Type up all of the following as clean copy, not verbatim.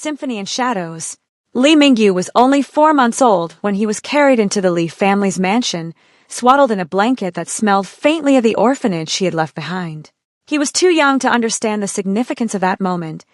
Symphony and Shadows. Lee Mingyu was only 4 months old when he was carried into the Lee family's mansion, swaddled in a blanket that smelled faintly of the orphanage he had left behind. He was too young to understand the significance of that moment,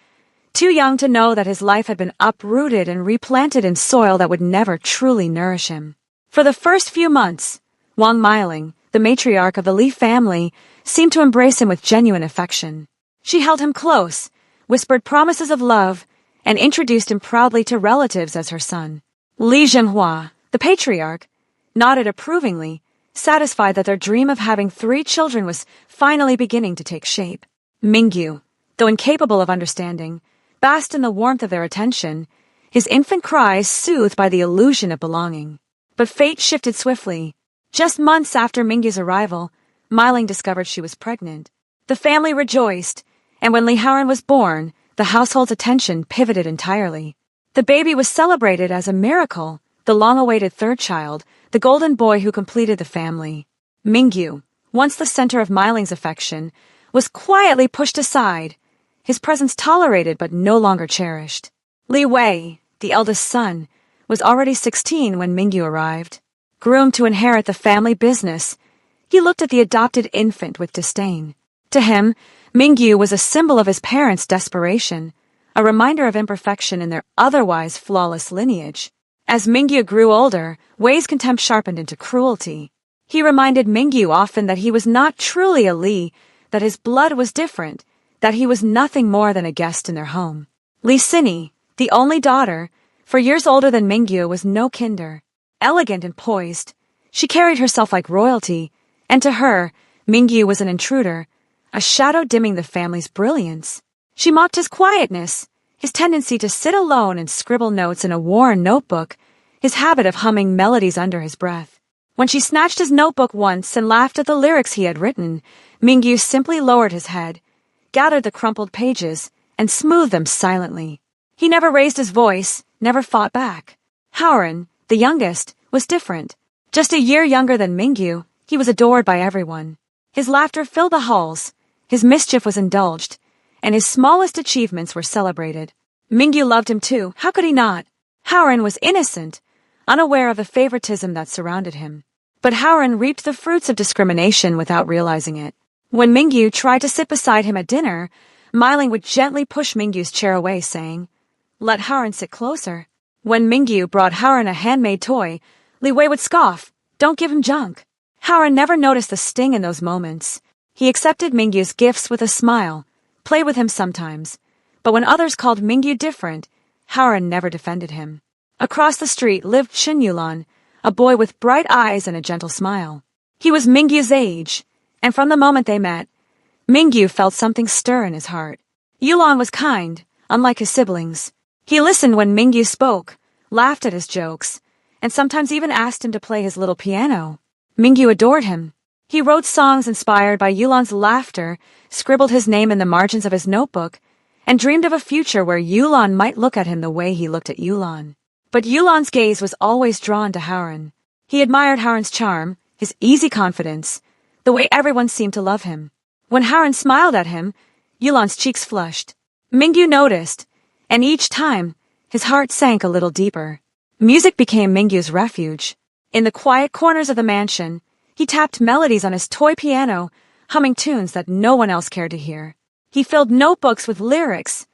too young to know that his life had been uprooted and replanted in soil that would never truly nourish him. For the first few months, Wang Meiling, the matriarch of the Lee family, seemed to embrace him with genuine affection. She held him close, whispered promises of love, and introduced him proudly to relatives as her son. Li Zhenhua, the patriarch, nodded approvingly, satisfied that their dream of having 3 children was finally beginning to take shape. Mingyu, though incapable of understanding, basked in the warmth of their attention, his infant cries soothed by the illusion of belonging. But fate shifted swiftly. Just months after Mingyu's arrival, Meiling discovered she was pregnant. The family rejoiced, and when Li Haoran was born, the household's attention pivoted entirely. The baby was celebrated as a miracle, the long-awaited 3rd child, the golden boy who completed the family. Mingyu, once the center of Meiling's affection, was quietly pushed aside, his presence tolerated but no longer cherished. Li Wei, the eldest son, was already 16 when Mingyu arrived. Groomed to inherit the family business, he looked at the adopted infant with disdain. To him, Mingyu was a symbol of his parents' desperation, a reminder of imperfection in their otherwise flawless lineage. As Mingyu grew older, Wei's contempt sharpened into cruelty. He reminded Mingyu often that he was not truly a Li, that his blood was different, that he was nothing more than a guest in their home. Li Sini, the only daughter, 4 years older than Mingyu, was no kinder. Elegant and poised, she carried herself like royalty, and to her, Mingyu was an intruder, a shadow dimming the family's brilliance. She mocked his quietness, his tendency to sit alone and scribble notes in a worn notebook, his habit of humming melodies under his breath. When she snatched his notebook once and laughed at the lyrics he had written, Mingyu simply lowered his head, gathered the crumpled pages, and smoothed them silently. He never raised his voice, never fought back. Haoran, the youngest, was different. Just a year younger than Mingyu, he was adored by everyone. His laughter filled the halls, his mischief was indulged, and his smallest achievements were celebrated. Mingyu loved him too, how could he not? Haoran was innocent, unaware of the favoritism that surrounded him. But Haoran reaped the fruits of discrimination without realizing it. When Mingyu tried to sit beside him at dinner, Meiling would gently push Mingyu's chair away, saying, "Let Haoran sit closer." When Mingyu brought Haoran a handmade toy, Li Wei would scoff, "Don't give him junk." Haoran never noticed the sting in those moments. He accepted Mingyu's gifts with a smile, played with him sometimes, but when others called Mingyu different, Haoran never defended him. Across the street lived Shin Yulan, a boy with bright eyes and a gentle smile. He was Mingyu's age, and from the moment they met, Mingyu felt something stir in his heart. Yulan was kind, unlike his siblings. He listened when Mingyu spoke, laughed at his jokes, and sometimes even asked him to play his little piano. Mingyu adored him. He wrote songs inspired by Yulan's laughter, scribbled his name in the margins of his notebook, and dreamed of a future where Yulan might look at him the way he looked at Yulan. But Yulan's gaze was always drawn to Haoran. He admired Haoran's charm, his easy confidence, the way everyone seemed to love him. When Haoran smiled at him, Yulan's cheeks flushed. Mingyu noticed, and each time, his heart sank a little deeper. Music became Mingyu's refuge. In the quiet corners of the mansion, he tapped melodies on his toy piano, humming tunes that no one else cared to hear. He filled notebooks with lyrics,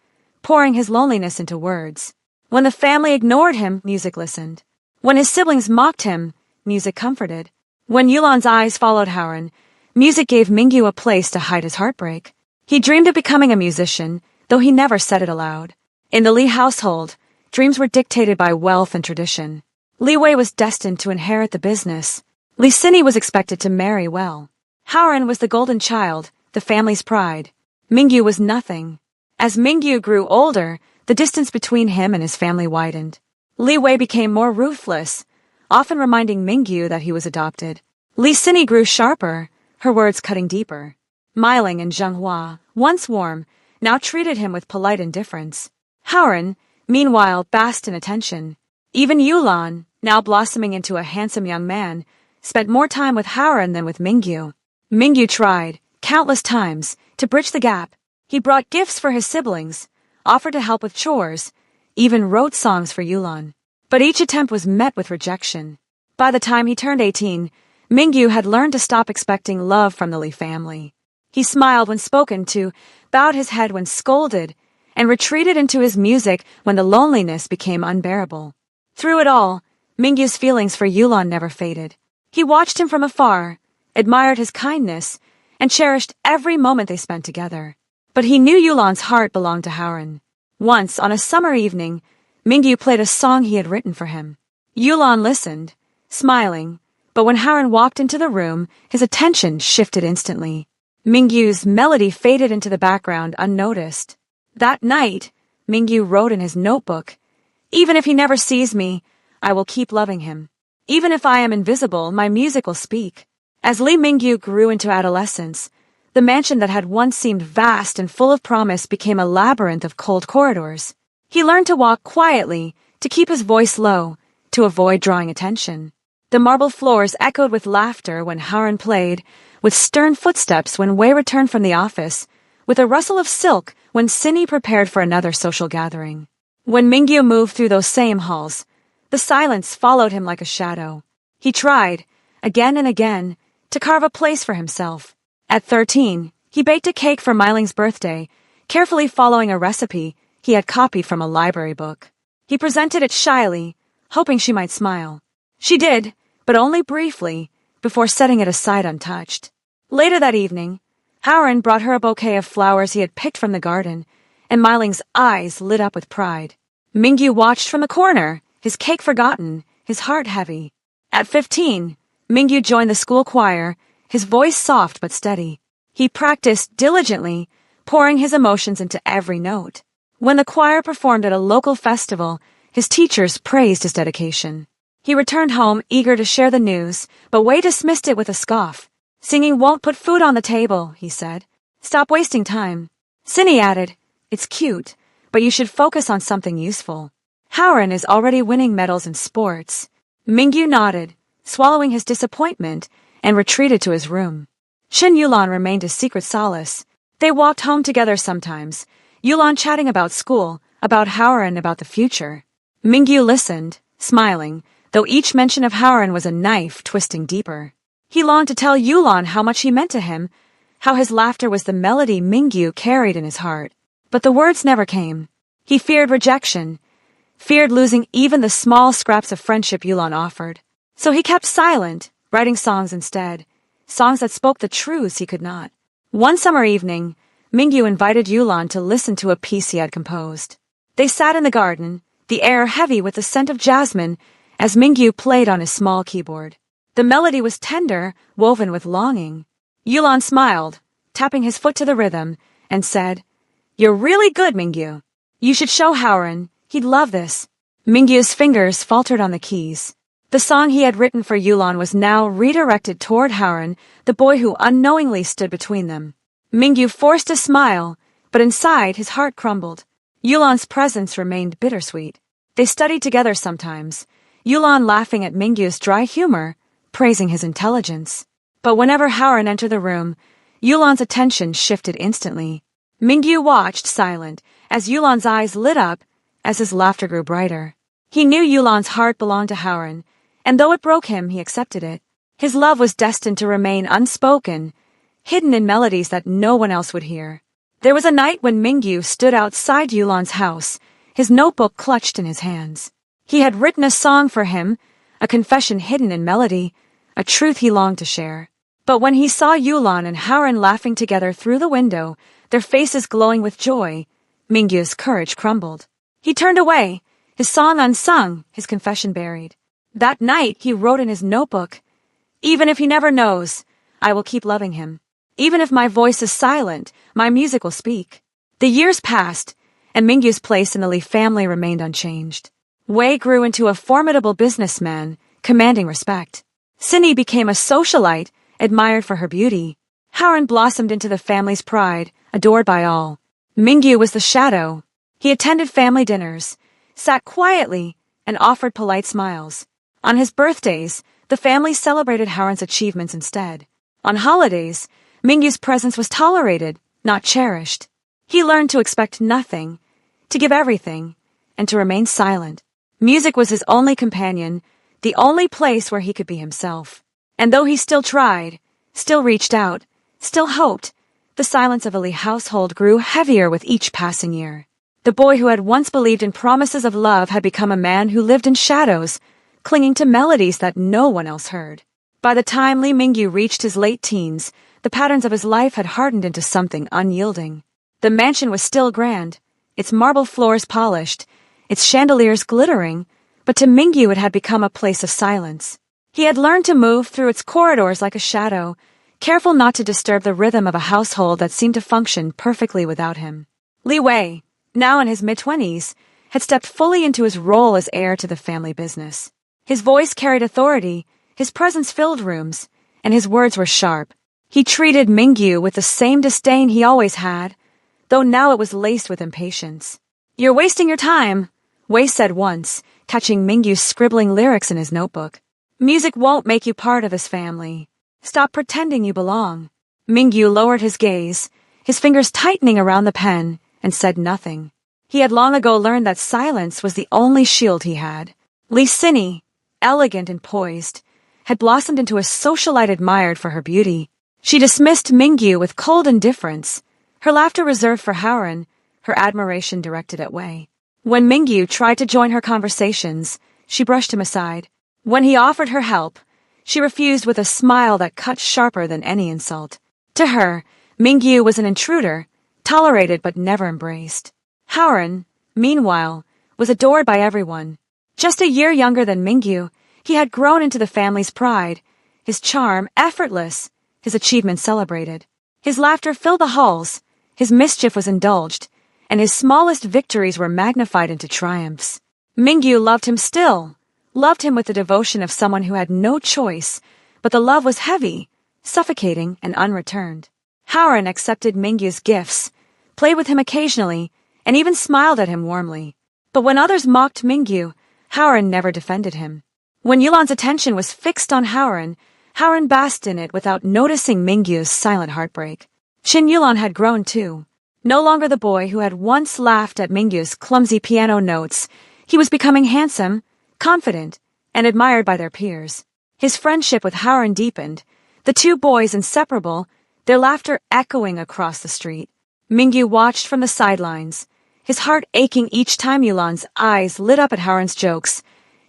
pouring his loneliness into words. When the family ignored him, music listened. When his siblings mocked him, music comforted. When Yulan's eyes followed Haoran, music gave Mingyu a place to hide his heartbreak. He dreamed of becoming a musician, though he never said it aloud. In the Li household, dreams were dictated by wealth and tradition. Li Wei was destined to inherit the business. Li Sini was expected to marry well. Haoran was the golden child, the family's pride. Mingyu was nothing. As Mingyu grew older, the distance between him and his family widened. Li Wei became more ruthless, often reminding Mingyu that he was adopted. Li Sini grew sharper, her words cutting deeper. Meiling and Zhenghua, once warm, now treated him with polite indifference. Haoran, meanwhile, basked in attention. Even Yulan, now blossoming into a handsome young man, spent more time with Haoran than with Mingyu. Mingyu tried, countless times, to bridge the gap. He brought gifts for his siblings, offered to help with chores, even wrote songs for Yulan. But each attempt was met with rejection. By the time he turned 18, Mingyu had learned to stop expecting love from the Lee family. He smiled when spoken to, bowed his head when scolded, and retreated into his music when the loneliness became unbearable. Through it all, Mingyu's feelings for Yulan never faded. He watched him from afar, admired his kindness, and cherished every moment they spent together. But he knew Yulan's heart belonged to Haoran. Once, on a summer evening, Mingyu played a song he had written for him. Yulan listened, smiling, but when Haoran walked into the room, his attention shifted instantly. Mingyu's melody faded into the background unnoticed. That night, Mingyu wrote in his notebook, "Even if he never sees me, I will keep loving him. Even if I am invisible, my music will speak." As Lee Mingyu grew into adolescence, the mansion that had once seemed vast and full of promise became a labyrinth of cold corridors. He learned to walk quietly, to keep his voice low, to avoid drawing attention. The marble floors echoed with laughter when Haoran played, with stern footsteps when Wei returned from the office, with a rustle of silk when Symphony prepared for another social gathering. When Mingyu moved through those same halls, the silence followed him like a shadow. He tried, again and again, to carve a place for himself. At 13, he baked a cake for Meiling's birthday, carefully following a recipe he had copied from a library book. He presented it shyly, hoping she might smile. She did, but only briefly, before setting it aside untouched. Later that evening, Haoran brought her a bouquet of flowers he had picked from the garden, and Meiling's eyes lit up with pride. Mingyu watched from the corner, his cake forgotten, his heart heavy. At 15, Mingyu joined the school choir, his voice soft but steady. He practiced diligently, pouring his emotions into every note. When the choir performed at a local festival, his teachers praised his dedication. He returned home eager to share the news, but Wei dismissed it with a scoff. "Singing won't put food on the table," he said. "Stop wasting time." Symphony added, "It's cute, but you should focus on something useful. Haoran is already winning medals in sports." Mingyu nodded, swallowing his disappointment, and retreated to his room. Shin Yulan remained his secret solace. They walked home together sometimes, Yulan chatting about school, about Haoran, about the future. Mingyu listened, smiling, though each mention of Haoran was a knife twisting deeper. He longed to tell Yulan how much he meant to him, how his laughter was the melody Mingyu carried in his heart. But the words never came. He feared rejection, feared losing even the small scraps of friendship Yulan offered. So he kept silent, writing songs instead, songs that spoke the truths he could not. One summer evening, Mingyu invited Yulan to listen to a piece he had composed. They sat in the garden, the air heavy with the scent of jasmine, as Mingyu played on his small keyboard. The melody was tender, woven with longing. Yulan smiled, tapping his foot to the rhythm, and said, "You're really good, Mingyu. You should show Haoran. He'd love this." Mingyu's fingers faltered on the keys. The song he had written for Yulan was now redirected toward Haoran, the boy who unknowingly stood between them. Mingyu forced a smile, but inside his heart crumbled. Yulan's presence remained bittersweet. They studied together sometimes, Yulan laughing at Mingyu's dry humor, praising his intelligence. But whenever Haoran entered the room, Yulan's attention shifted instantly. Mingyu watched, silent, as Yulan's eyes lit up, as his laughter grew brighter. He knew Yulan's heart belonged to Haoran, and though it broke him, he accepted it. His love was destined to remain unspoken, hidden in melodies that no one else would hear. There was a night when Mingyu stood outside Yulan's house, his notebook clutched in his hands. He had written a song for him, a confession hidden in melody, a truth he longed to share. But when he saw Yulan and Haoran laughing together through the window, their faces glowing with joy, Mingyu's courage crumbled. He turned away, his song unsung, his confession buried. That night he wrote in his notebook, "Even if he never knows, I will keep loving him. Even if my voice is silent, my music will speak." The years passed, and Mingyu's place in the Lee family remained unchanged. Wei grew into a formidable businessman, commanding respect. Symphony became a socialite, admired for her beauty. Haoran blossomed into the family's pride, adored by all. Mingyu was the shadow. He attended family dinners, sat quietly, and offered polite smiles. On his birthdays, the family celebrated Haoran's achievements instead. On holidays, Mingyu's presence was tolerated, not cherished. He learned to expect nothing, to give everything, and to remain silent. Music was his only companion, the only place where he could be himself. And though he still tried, still reached out, still hoped, the silence of the Lee household grew heavier with each passing year. The boy who had once believed in promises of love had become a man who lived in shadows, clinging to melodies that no one else heard. By the time Lee Mingyu reached his late teens, the patterns of his life had hardened into something unyielding. The mansion was still grand, its marble floors polished, its chandeliers glittering, but to Mingyu it had become a place of silence. He had learned to move through its corridors like a shadow, careful not to disturb the rhythm of a household that seemed to function perfectly without him. Li Wei, now in his mid-20s, had stepped fully into his role as heir to the family business. His voice carried authority, his presence filled rooms, and his words were sharp. He treated Mingyu with the same disdain he always had, though now it was laced with impatience. "You're wasting your time," Wei said once, catching Mingyu scribbling lyrics in his notebook. "Music won't make you part of this family. Stop pretending you belong." Mingyu lowered his gaze, his fingers tightening around the pen, and said nothing. He had long ago learned that silence was the only shield he had. Lee Sini, elegant and poised, had blossomed into a socialite admired for her beauty. She dismissed Mingyu with cold indifference, her laughter reserved for Howren, her admiration directed at Wei. When Mingyu tried to join her conversations, she brushed him aside. When he offered her help, she refused with a smile that cut sharper than any insult. To her, Mingyu was an intruder, tolerated but never embraced. Howren, meanwhile, was adored by everyone. Just a year younger than Mingyu, he had grown into the family's pride, his charm effortless, his achievements celebrated. His laughter filled the halls, his mischief was indulged, and his smallest victories were magnified into triumphs. Mingyu loved him still, loved him with the devotion of someone who had no choice, but the love was heavy, suffocating, and unreturned. Howren accepted Mingyu's gifts, played with him occasionally, and even smiled at him warmly. But when others mocked Mingyu, Howren never defended him. When Yulan's attention was fixed on Howren, Howren basked in it without noticing Mingyu's silent heartbreak. Shin Yulan had grown too. No longer the boy who had once laughed at Mingyu's clumsy piano notes, he was becoming handsome, confident, and admired by their peers. His friendship with Howren deepened, the two boys inseparable, their laughter echoing across the street. Mingyu watched from the sidelines, his heart aching each time Yulan's eyes lit up at Howren's jokes,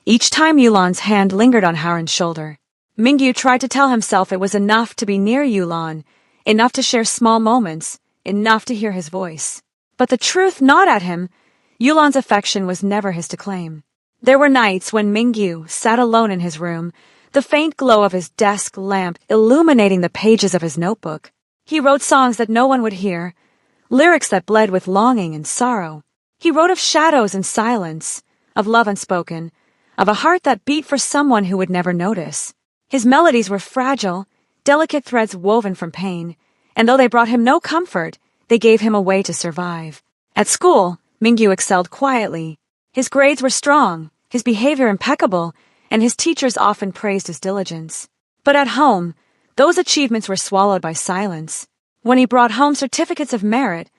each time Yulan's hand lingered on Howren's shoulder. Mingyu tried to tell himself it was enough to be near Yulan, enough to share small moments, enough to hear his voice. But the truth gnawed at him. Yulan's affection was never his to claim. There were nights when Mingyu sat alone in his room, the faint glow of his desk lamp illuminating the pages of his notebook. He wrote songs that no one would hear, lyrics that bled with longing and sorrow. He wrote of shadows and silence, of love unspoken, of a heart that beat for someone who would never notice. His melodies were fragile, delicate threads woven from pain, and though they brought him no comfort, they gave him a way to survive. At school, Mingyu excelled quietly. His grades were strong, his behavior impeccable, and his teachers often praised his diligence. But at home, those achievements were swallowed by silence. When he brought home certificates of merit,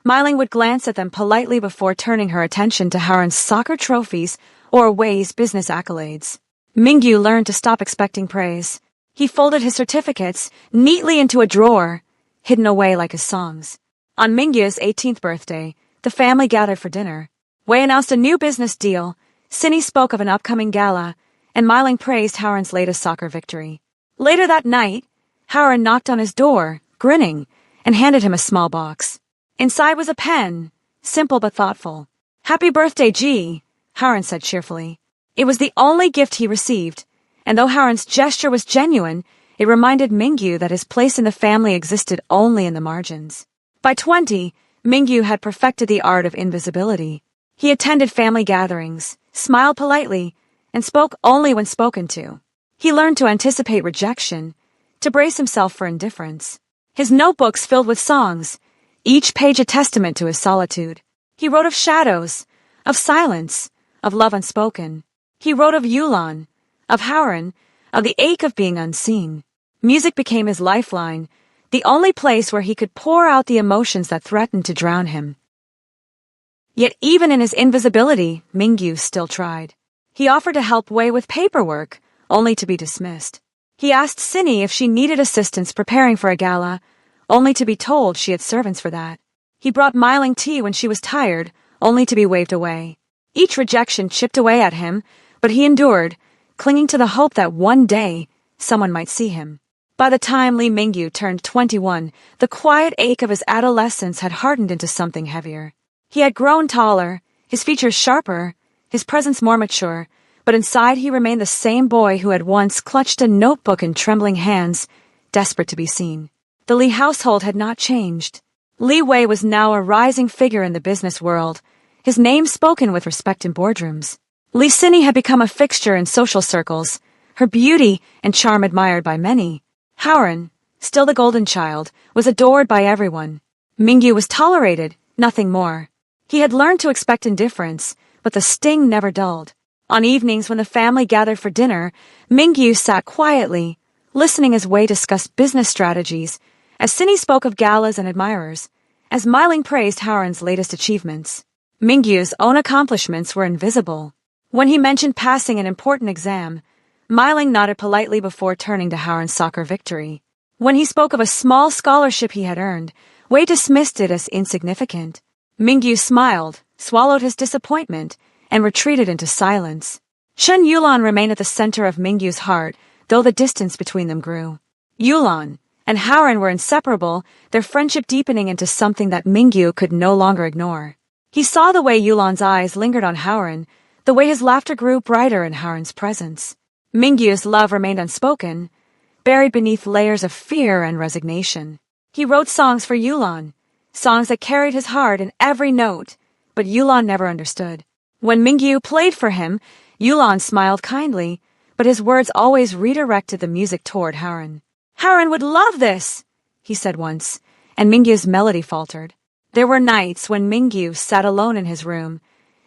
Meiling would glance at them politely before turning her attention to Howren's soccer trophies or Wei's business accolades. Mingyu learned to stop expecting praise. He folded his certificates neatly into a drawer, hidden away like his songs. On Mingyu's 18th birthday, the family gathered for dinner. Wei announced a new business deal, Sini spoke of an upcoming gala, and Meiling praised Howren's latest soccer victory. Later that night, Howren knocked on his door, grinning, and handed him a small box. Inside was a pen, simple but thoughtful. "Happy birthday, G," Howren said cheerfully. It was the only gift he received, and though Howren's gesture was genuine, it reminded Mingyu that his place in the family existed only in the margins. By 20, Mingyu had perfected the art of invisibility. He attended family gatherings, smiled politely, and spoke only when spoken to. He learned to anticipate rejection, to brace himself for indifference. His notebooks filled with songs, each page a testament to his solitude. He wrote of shadows, of silence, of love unspoken. He wrote of Yulan, of Howren, of the ache of being unseen. Music became his lifeline, the only place where he could pour out the emotions that threatened to drown him. Yet even in his invisibility, Mingyu still tried. He offered to help Wei with paperwork, only to be dismissed. He asked Symphony if she needed assistance preparing for a gala, only to be told she had servants for that. He brought Miling tea when she was tired, only to be waved away. Each rejection chipped away at him, but he endured, clinging to the hope that one day someone might see him. By the time Li Mingyu turned 21, the quiet ache of his adolescence had hardened into something heavier. He had grown taller, his features sharper, his presence more mature, but inside he remained the same boy who had once clutched a notebook in trembling hands, desperate to be seen. The Li household had not changed. Li Wei was now a rising figure in the business world, his name spoken with respect in boardrooms. Li Sini had become a fixture in social circles, her beauty and charm admired by many. Howren, still the golden child, was adored by everyone. Mingyu was tolerated, nothing more. He had learned to expect indifference, but the sting never dulled. On evenings when the family gathered for dinner, Mingyu sat quietly, listening as Wei discussed business strategies, as Sini spoke of galas and admirers, as Miling praised Howren's latest achievements. Mingyu's own accomplishments were invisible. When he mentioned passing an important exam, Miling nodded politely before turning to Howren's soccer victory. When he spoke of a small scholarship he had earned, Wei dismissed it as insignificant. Mingyu smiled, swallowed his disappointment, and retreated into silence. Chen Yulan remained at the center of Mingyu's heart, though the distance between them grew. Yulan and Howren were inseparable, their friendship deepening into something that Mingyu could no longer ignore. He saw the way Yulan's eyes lingered on Howren, the way his laughter grew brighter in Howren's presence. Mingyu's love remained unspoken, buried beneath layers of fear and resignation. He wrote songs for Yulan, songs that carried his heart in every note, but Yulan never understood. When Mingyu played for him, Yulan smiled kindly, but his words always redirected the music toward Howren. "Howren would love this," he said once, and Mingyu's melody faltered. There were nights when Mingyu sat alone in his room,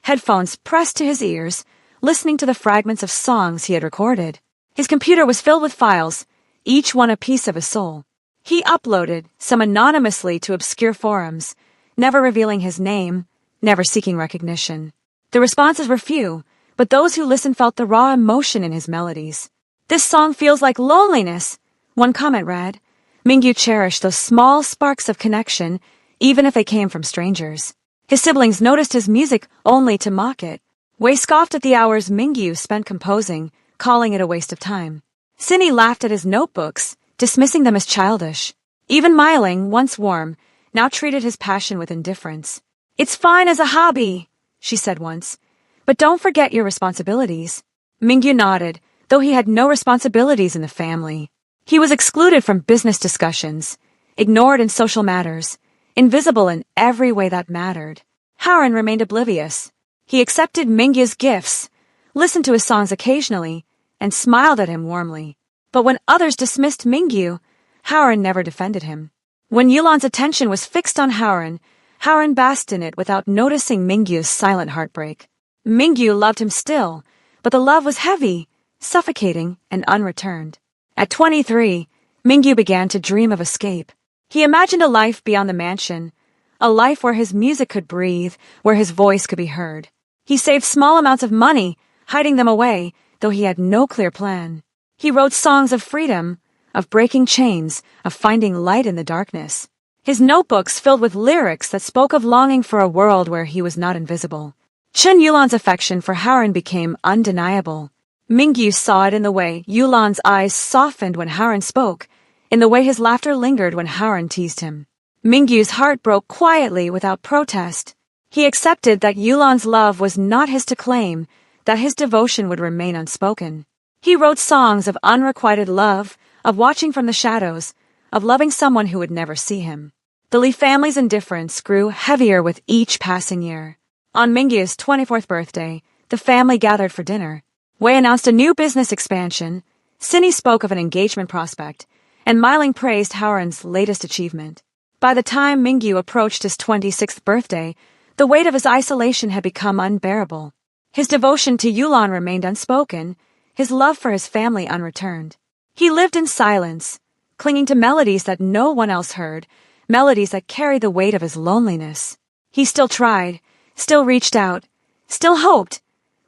headphones pressed to his ears, listening to the fragments of songs he had recorded. His computer was filled with files, each one a piece of his soul. He uploaded, some anonymously to obscure forums, never revealing his name, never seeking recognition. The responses were few, but those who listened felt the raw emotion in his melodies. "This song feels like loneliness," one comment read. Mingyu cherished those small sparks of connection, even if they came from strangers. His siblings noticed his music only to mock it. Wei scoffed at the hours Mingyu spent composing, calling it a waste of time. Sini laughed at his notebooks, dismissing them as childish. Even Miling, once warm, now treated his passion with indifference. "It's fine as a hobby," she said once, "but don't forget your responsibilities." Mingyu nodded, though he had no responsibilities in the family. He was excluded from business discussions, ignored in social matters, invisible in every way that mattered. Howren remained oblivious. He accepted Mingyu's gifts, listened to his songs occasionally, and smiled at him warmly. But when others dismissed Mingyu, Howren never defended him. When Yulan's attention was fixed on Howren, Howren basked in it without noticing Mingyu's silent heartbreak. Mingyu loved him still, but the love was heavy, suffocating, and unreturned. At 23, Mingyu began to dream of escape. He imagined a life beyond the mansion, a life where his music could breathe, where his voice could be heard. He saved small amounts of money, hiding them away, though he had no clear plan. He wrote songs of freedom, of breaking chains, of finding light in the darkness. His notebooks filled with lyrics that spoke of longing for a world where he was not invisible. Chen Yulan's affection for Howren became undeniable. Mingyu saw it in the way Yulan's eyes softened when Howren spoke, in the way his laughter lingered when Howren teased him. Mingyu's heart broke quietly without protest. He accepted that Yulan's love was not his to claim, that his devotion would remain unspoken. He wrote songs of unrequited love, of watching from the shadows, of loving someone who would never see him. The Li family's indifference grew heavier with each passing year. On Mingyu's 24th birthday, the family gathered for dinner. Wei announced a new business expansion, Sini spoke of an engagement prospect, and Miling praised Howren's latest achievement. By the time Mingyu approached his 26th birthday, the weight of his isolation had become unbearable. His devotion to Yulan remained unspoken, his love for his family unreturned. He lived in silence, clinging to melodies that no one else heard, melodies that carried the weight of his loneliness. He still tried, still reached out, still hoped,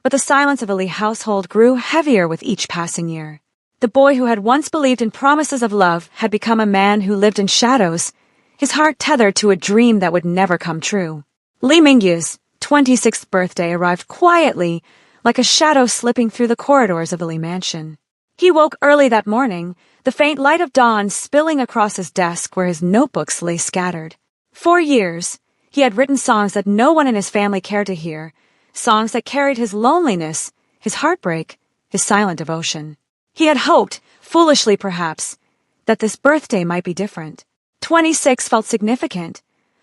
but the silence of the Lee household grew heavier with each passing year. The boy who had once believed in promises of love had become a man who lived in shadows, his heart tethered to a dream that would never come true. Lee Mingyu's 26th birthday arrived quietly, like a shadow slipping through the corridors of the Lee mansion. He woke early that morning, the faint light of dawn spilling across his desk where his notebooks lay scattered. For years, he had written songs that no one in his family cared to hear, songs that carried his loneliness, his heartbreak, his silent devotion. He had hoped, foolishly perhaps, that this birthday might be different. 26 felt significant,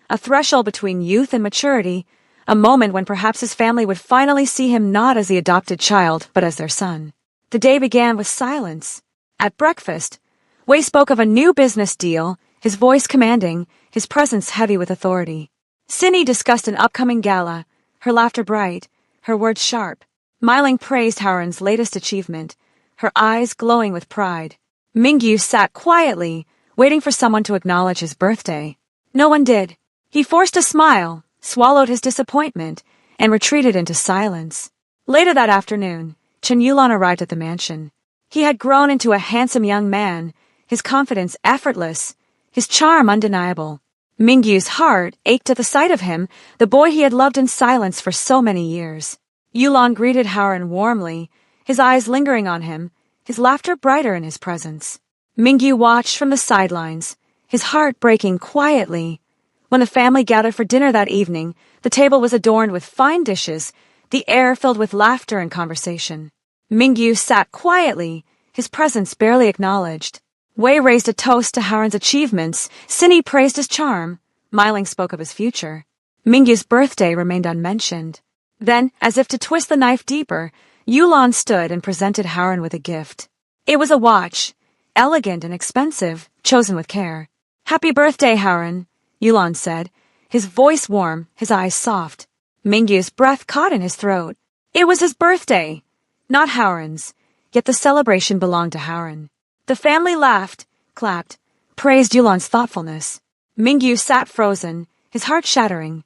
a threshold between youth and maturity, a moment when perhaps his family would finally see him not as the adopted child, but as their son. The day began with silence. At breakfast, Wei spoke of a new business deal, his voice commanding, his presence heavy with authority. Symphony discussed an upcoming gala, her laughter bright, her words sharp. Miling praised Howren's latest achievement, her eyes glowing with pride. Mingyu sat quietly, waiting for someone to acknowledge his birthday. No one did. He forced a smile, swallowed his disappointment, and retreated into silence. Later that afternoon, Chen Yulan arrived at the mansion. He had grown into a handsome young man, his confidence effortless, his charm undeniable. Mingyu's heart ached at the sight of him, the boy he had loved in silence for so many years. Yulan greeted Howren warmly, his eyes lingering on him, his laughter brighter in his presence. Mingyu watched from the sidelines, his heart breaking quietly. When the family gathered for dinner that evening, the table was adorned with fine dishes, the air filled with laughter and conversation. Mingyu sat quietly, his presence barely acknowledged. Wei raised a toast to Howren's achievements, Symphony praised his charm, Miling spoke of his future. Mingyu's birthday remained unmentioned. Then, as if to twist the knife deeper, Yulan stood and presented Howren with a gift. It was a watch, elegant and expensive, chosen with care. "Happy birthday, Howren," Yulan said, his voice warm, his eyes soft. Mingyu's breath caught in his throat. It was his birthday, not Howren's, yet the celebration belonged to Howren. The family laughed, clapped, praised Yulan's thoughtfulness. Mingyu sat frozen, his heart shattering.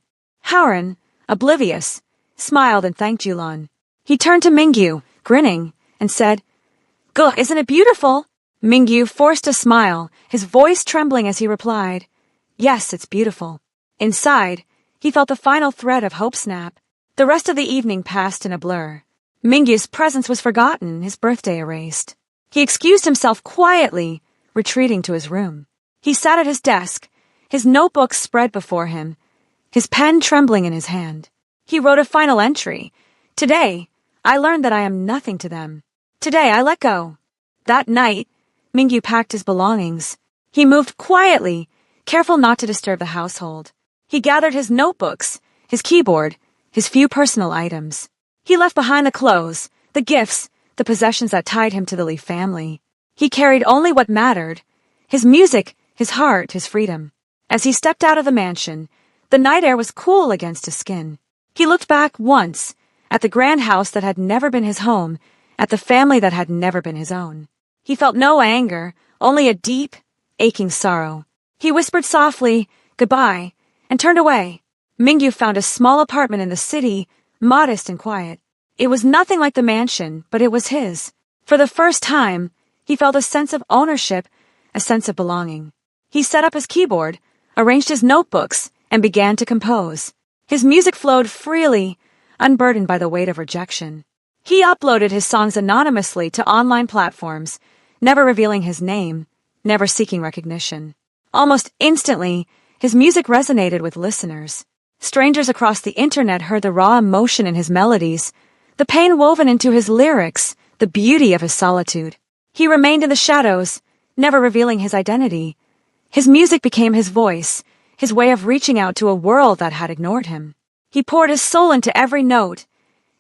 Howren, oblivious, smiled and thanked Yulan. He turned to Mingyu, grinning, and said, "Gah, isn't it beautiful?" Mingyu forced a smile, his voice trembling as he replied, "Yes, it's beautiful." Inside, he felt the final thread of hope snap. The rest of the evening passed in a blur. Mingyu's presence was forgotten, his birthday erased. He excused himself quietly, retreating to his room. He sat at his desk, his notebook spread before him, his pen trembling in his hand. He wrote a final entry. "Today, I learned that I am nothing to them. Today, I let go." That night, Mingyu packed his belongings. He moved quietly, careful not to disturb the household. He gathered his notebooks, his keyboard, his few personal items. He left behind the clothes, the gifts, the possessions that tied him to the Lee family. He carried only what mattered, his music, his heart, his freedom. As he stepped out of the mansion, the night air was cool against his skin. He looked back once, at the grand house that had never been his home, at the family that had never been his own. He felt no anger, only a deep, aching sorrow. He whispered softly, "Goodbye," and turned away. Mingyu found a small apartment in the city, modest and quiet. It was nothing like the mansion, but it was his. For the first time, he felt a sense of ownership, a sense of belonging. He set up his keyboard, arranged his notebooks, and began to compose. His music flowed freely, unburdened by the weight of rejection. He uploaded his songs anonymously to online platforms, never revealing his name, never seeking recognition. Almost instantly, his music resonated with listeners. Strangers across the internet heard the raw emotion in his melodies, the pain woven into his lyrics, the beauty of his solitude. He remained in the shadows, never revealing his identity. His music became his voice, his way of reaching out to a world that had ignored him. He poured his soul into every note,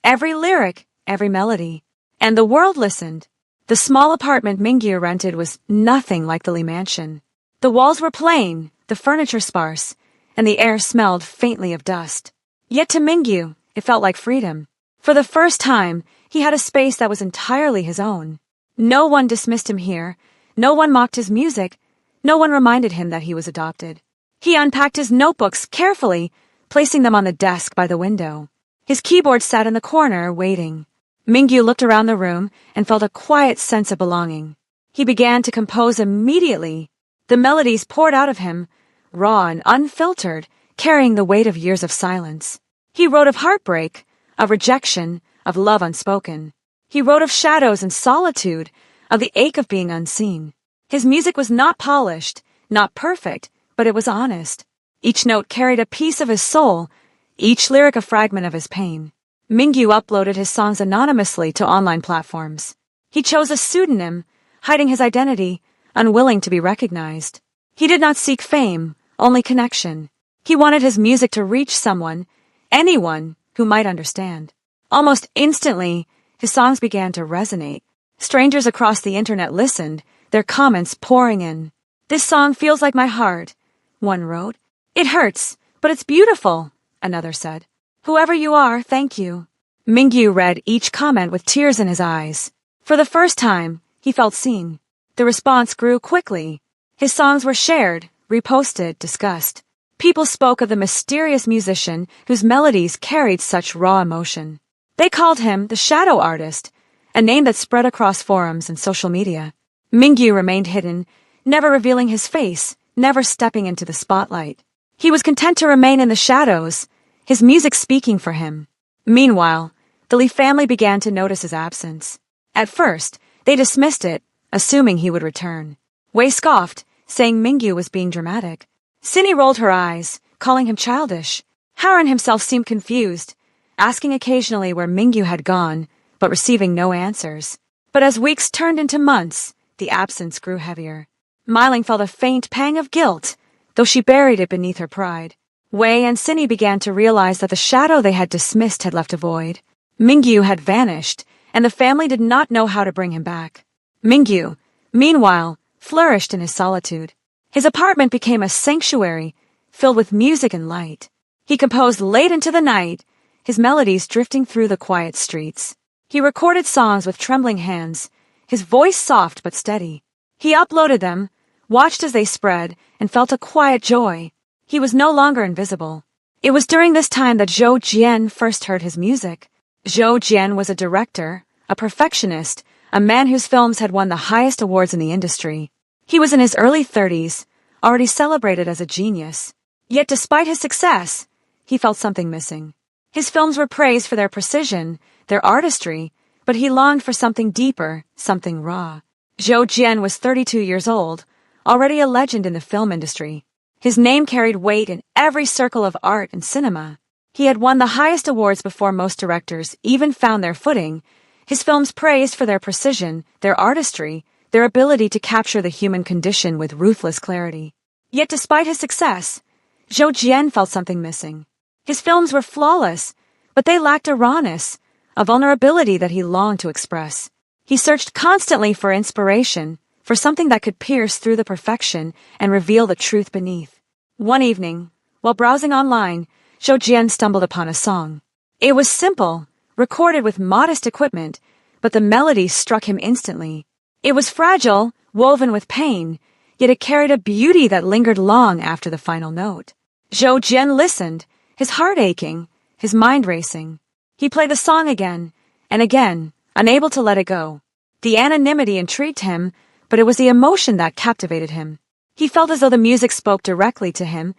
every lyric, every melody. And the world listened. The small apartment Mingyu rented was nothing like the Lee mansion. The walls were plain, the furniture sparse, and the air smelled faintly of dust. Yet to Mingyu, it felt like freedom. For the first time, he had a space that was entirely his own. No one dismissed him here, no one mocked his music, no one reminded him that he was adopted. He unpacked his notebooks carefully, placing them on the desk by the window. His keyboard sat in the corner, waiting. Mingyu looked around the room and felt a quiet sense of belonging. He began to compose immediately. The melodies poured out of him, raw and unfiltered, carrying the weight of years of silence. He wrote of heartbreak, of rejection, of love unspoken. He wrote of shadows and solitude, of the ache of being unseen. His music was not polished, not perfect, but it was honest. Each note carried a piece of his soul, each lyric a fragment of his pain. Mingyu uploaded his songs anonymously to online platforms. He chose a pseudonym, hiding his identity, unwilling to be recognized. He did not seek fame, only connection. He wanted his music to reach someone, anyone, who might understand. Almost instantly, his songs began to resonate. Strangers across the internet listened, their comments pouring in. "This song feels like my heart," one wrote. "It hurts, but it's beautiful," another said. "Whoever you are, thank you." Mingyu read each comment with tears in his eyes. For the first time, he felt seen. The response grew quickly. His songs were shared, reposted, discussed. People spoke of the mysterious musician whose melodies carried such raw emotion. They called him the shadow artist, a name that spread across forums and social media. Mingyu remained hidden, never revealing his face, never stepping into the spotlight. He was content to remain in the shadows, his music speaking for him. Meanwhile, the Lee family began to notice his absence. At first, they dismissed it, assuming he would return. Wei scoffed, saying Mingyu was being dramatic. Sini rolled her eyes, calling him childish. Haran himself seemed confused, asking occasionally where Mingyu had gone, but receiving no answers. But as weeks turned into months, the absence grew heavier. Meiling felt a faint pang of guilt, though she buried it beneath her pride. Wei and Sini began to realize that the shadow they had dismissed had left a void. Mingyu had vanished, and the family did not know how to bring him back. Mingyu, meanwhile, flourished in his solitude. His apartment became a sanctuary, filled with music and light. He composed late into the night, his melodies drifting through the quiet streets. He recorded songs with trembling hands, his voice soft but steady. He uploaded them, watched as they spread, and felt a quiet joy. He was no longer invisible. It was during this time that Zhou Jian first heard his music. Zhou Jian was a director, a perfectionist, a man whose films had won the highest awards in the industry. He was in his early 30s, already celebrated as a genius. Yet despite his success, he felt something missing. His films were praised for their precision, their artistry, but he longed for something deeper, something raw. Zhou Jian was 32 years old, already a legend in the film industry. His name carried weight in every circle of art and cinema. He had won the highest awards before most directors even found their footing, his films praised for their precision, their artistry, their ability to capture the human condition with ruthless clarity. Yet despite his success, Zhou Jian felt something missing. His films were flawless, but they lacked a rawness, a vulnerability that he longed to express. He searched constantly for inspiration, for something that could pierce through the perfection and reveal the truth beneath. One evening, while browsing online, Zhou Jian stumbled upon a song. It was simple, recorded with modest equipment, but the melody struck him instantly. It was fragile, woven with pain, yet it carried a beauty that lingered long after the final note. Zhou Jian listened, his heart aching, his mind racing. He played the song again, and again, unable to let it go. The anonymity intrigued him, but it was the emotion that captivated him. He felt as though the music spoke directly to him,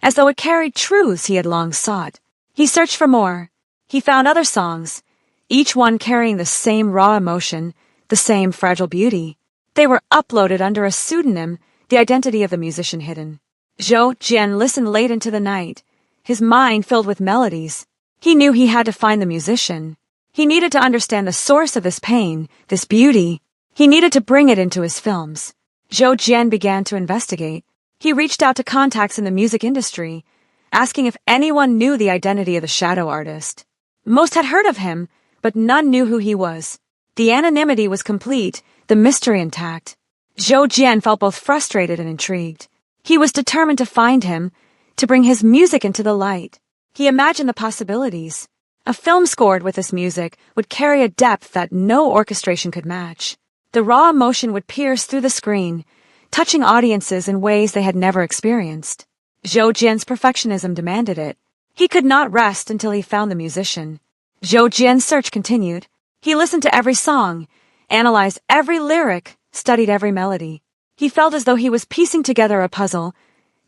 as though it carried truths he had long sought. He searched for more. He found other songs, each one carrying the same raw emotion, the same fragile beauty. They were uploaded under a pseudonym, the identity of the musician hidden. Zhou Jian listened late into the night, his mind filled with melodies. He knew he had to find the musician. He needed to understand the source of this pain, this beauty. He needed to bring it into his films. Zhou Jian began to investigate. He reached out to contacts in the music industry, asking if anyone knew the identity of the shadow artist. Most had heard of him, but none knew who he was. The anonymity was complete, the mystery intact. Zhou Jian felt both frustrated and intrigued. He was determined to find him, to bring his music into the light. He imagined the possibilities. A film scored with this music would carry a depth that no orchestration could match. The raw emotion would pierce through the screen, touching audiences in ways they had never experienced. Zhou Jian's perfectionism demanded it. He could not rest until he found the musician. Zhou Jian's search continued. He listened to every song, analyzed every lyric, studied every melody. He felt as though he was piecing together a puzzle,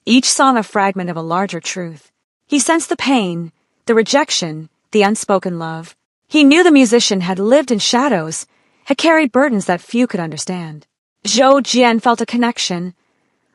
each song a fragment of a larger truth. He sensed the pain, the rejection, the unspoken love. He knew the musician had lived in shadows, had carried burdens that few could understand. Zhou Jian felt a connection,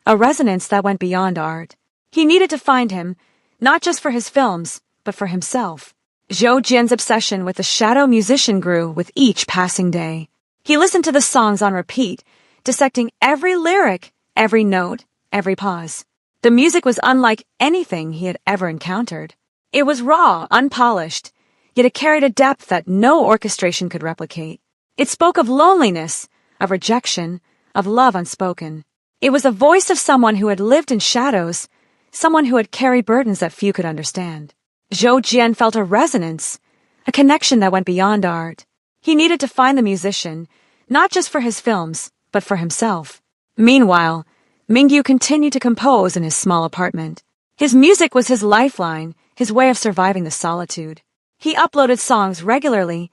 a resonance that went beyond art. He needed to find him, not just for his films, but for himself. Zhou Jian's obsession with the shadow musician grew with each passing day. He listened to the songs on repeat, dissecting every lyric, every note, every pause. The music was unlike anything he had ever encountered. It was raw, unpolished, yet it carried a depth that no orchestration could replicate. It spoke of loneliness, of rejection, of love unspoken. It was the voice of someone who had lived in shadows, someone who had carried burdens that few could understand. Zhou Jian felt a resonance, a connection that went beyond art. He needed to find the musician, not just for his films, but for himself. Meanwhile, Mingyu continued to compose in his small apartment. His music was his lifeline, his way of surviving the solitude. He uploaded songs regularly,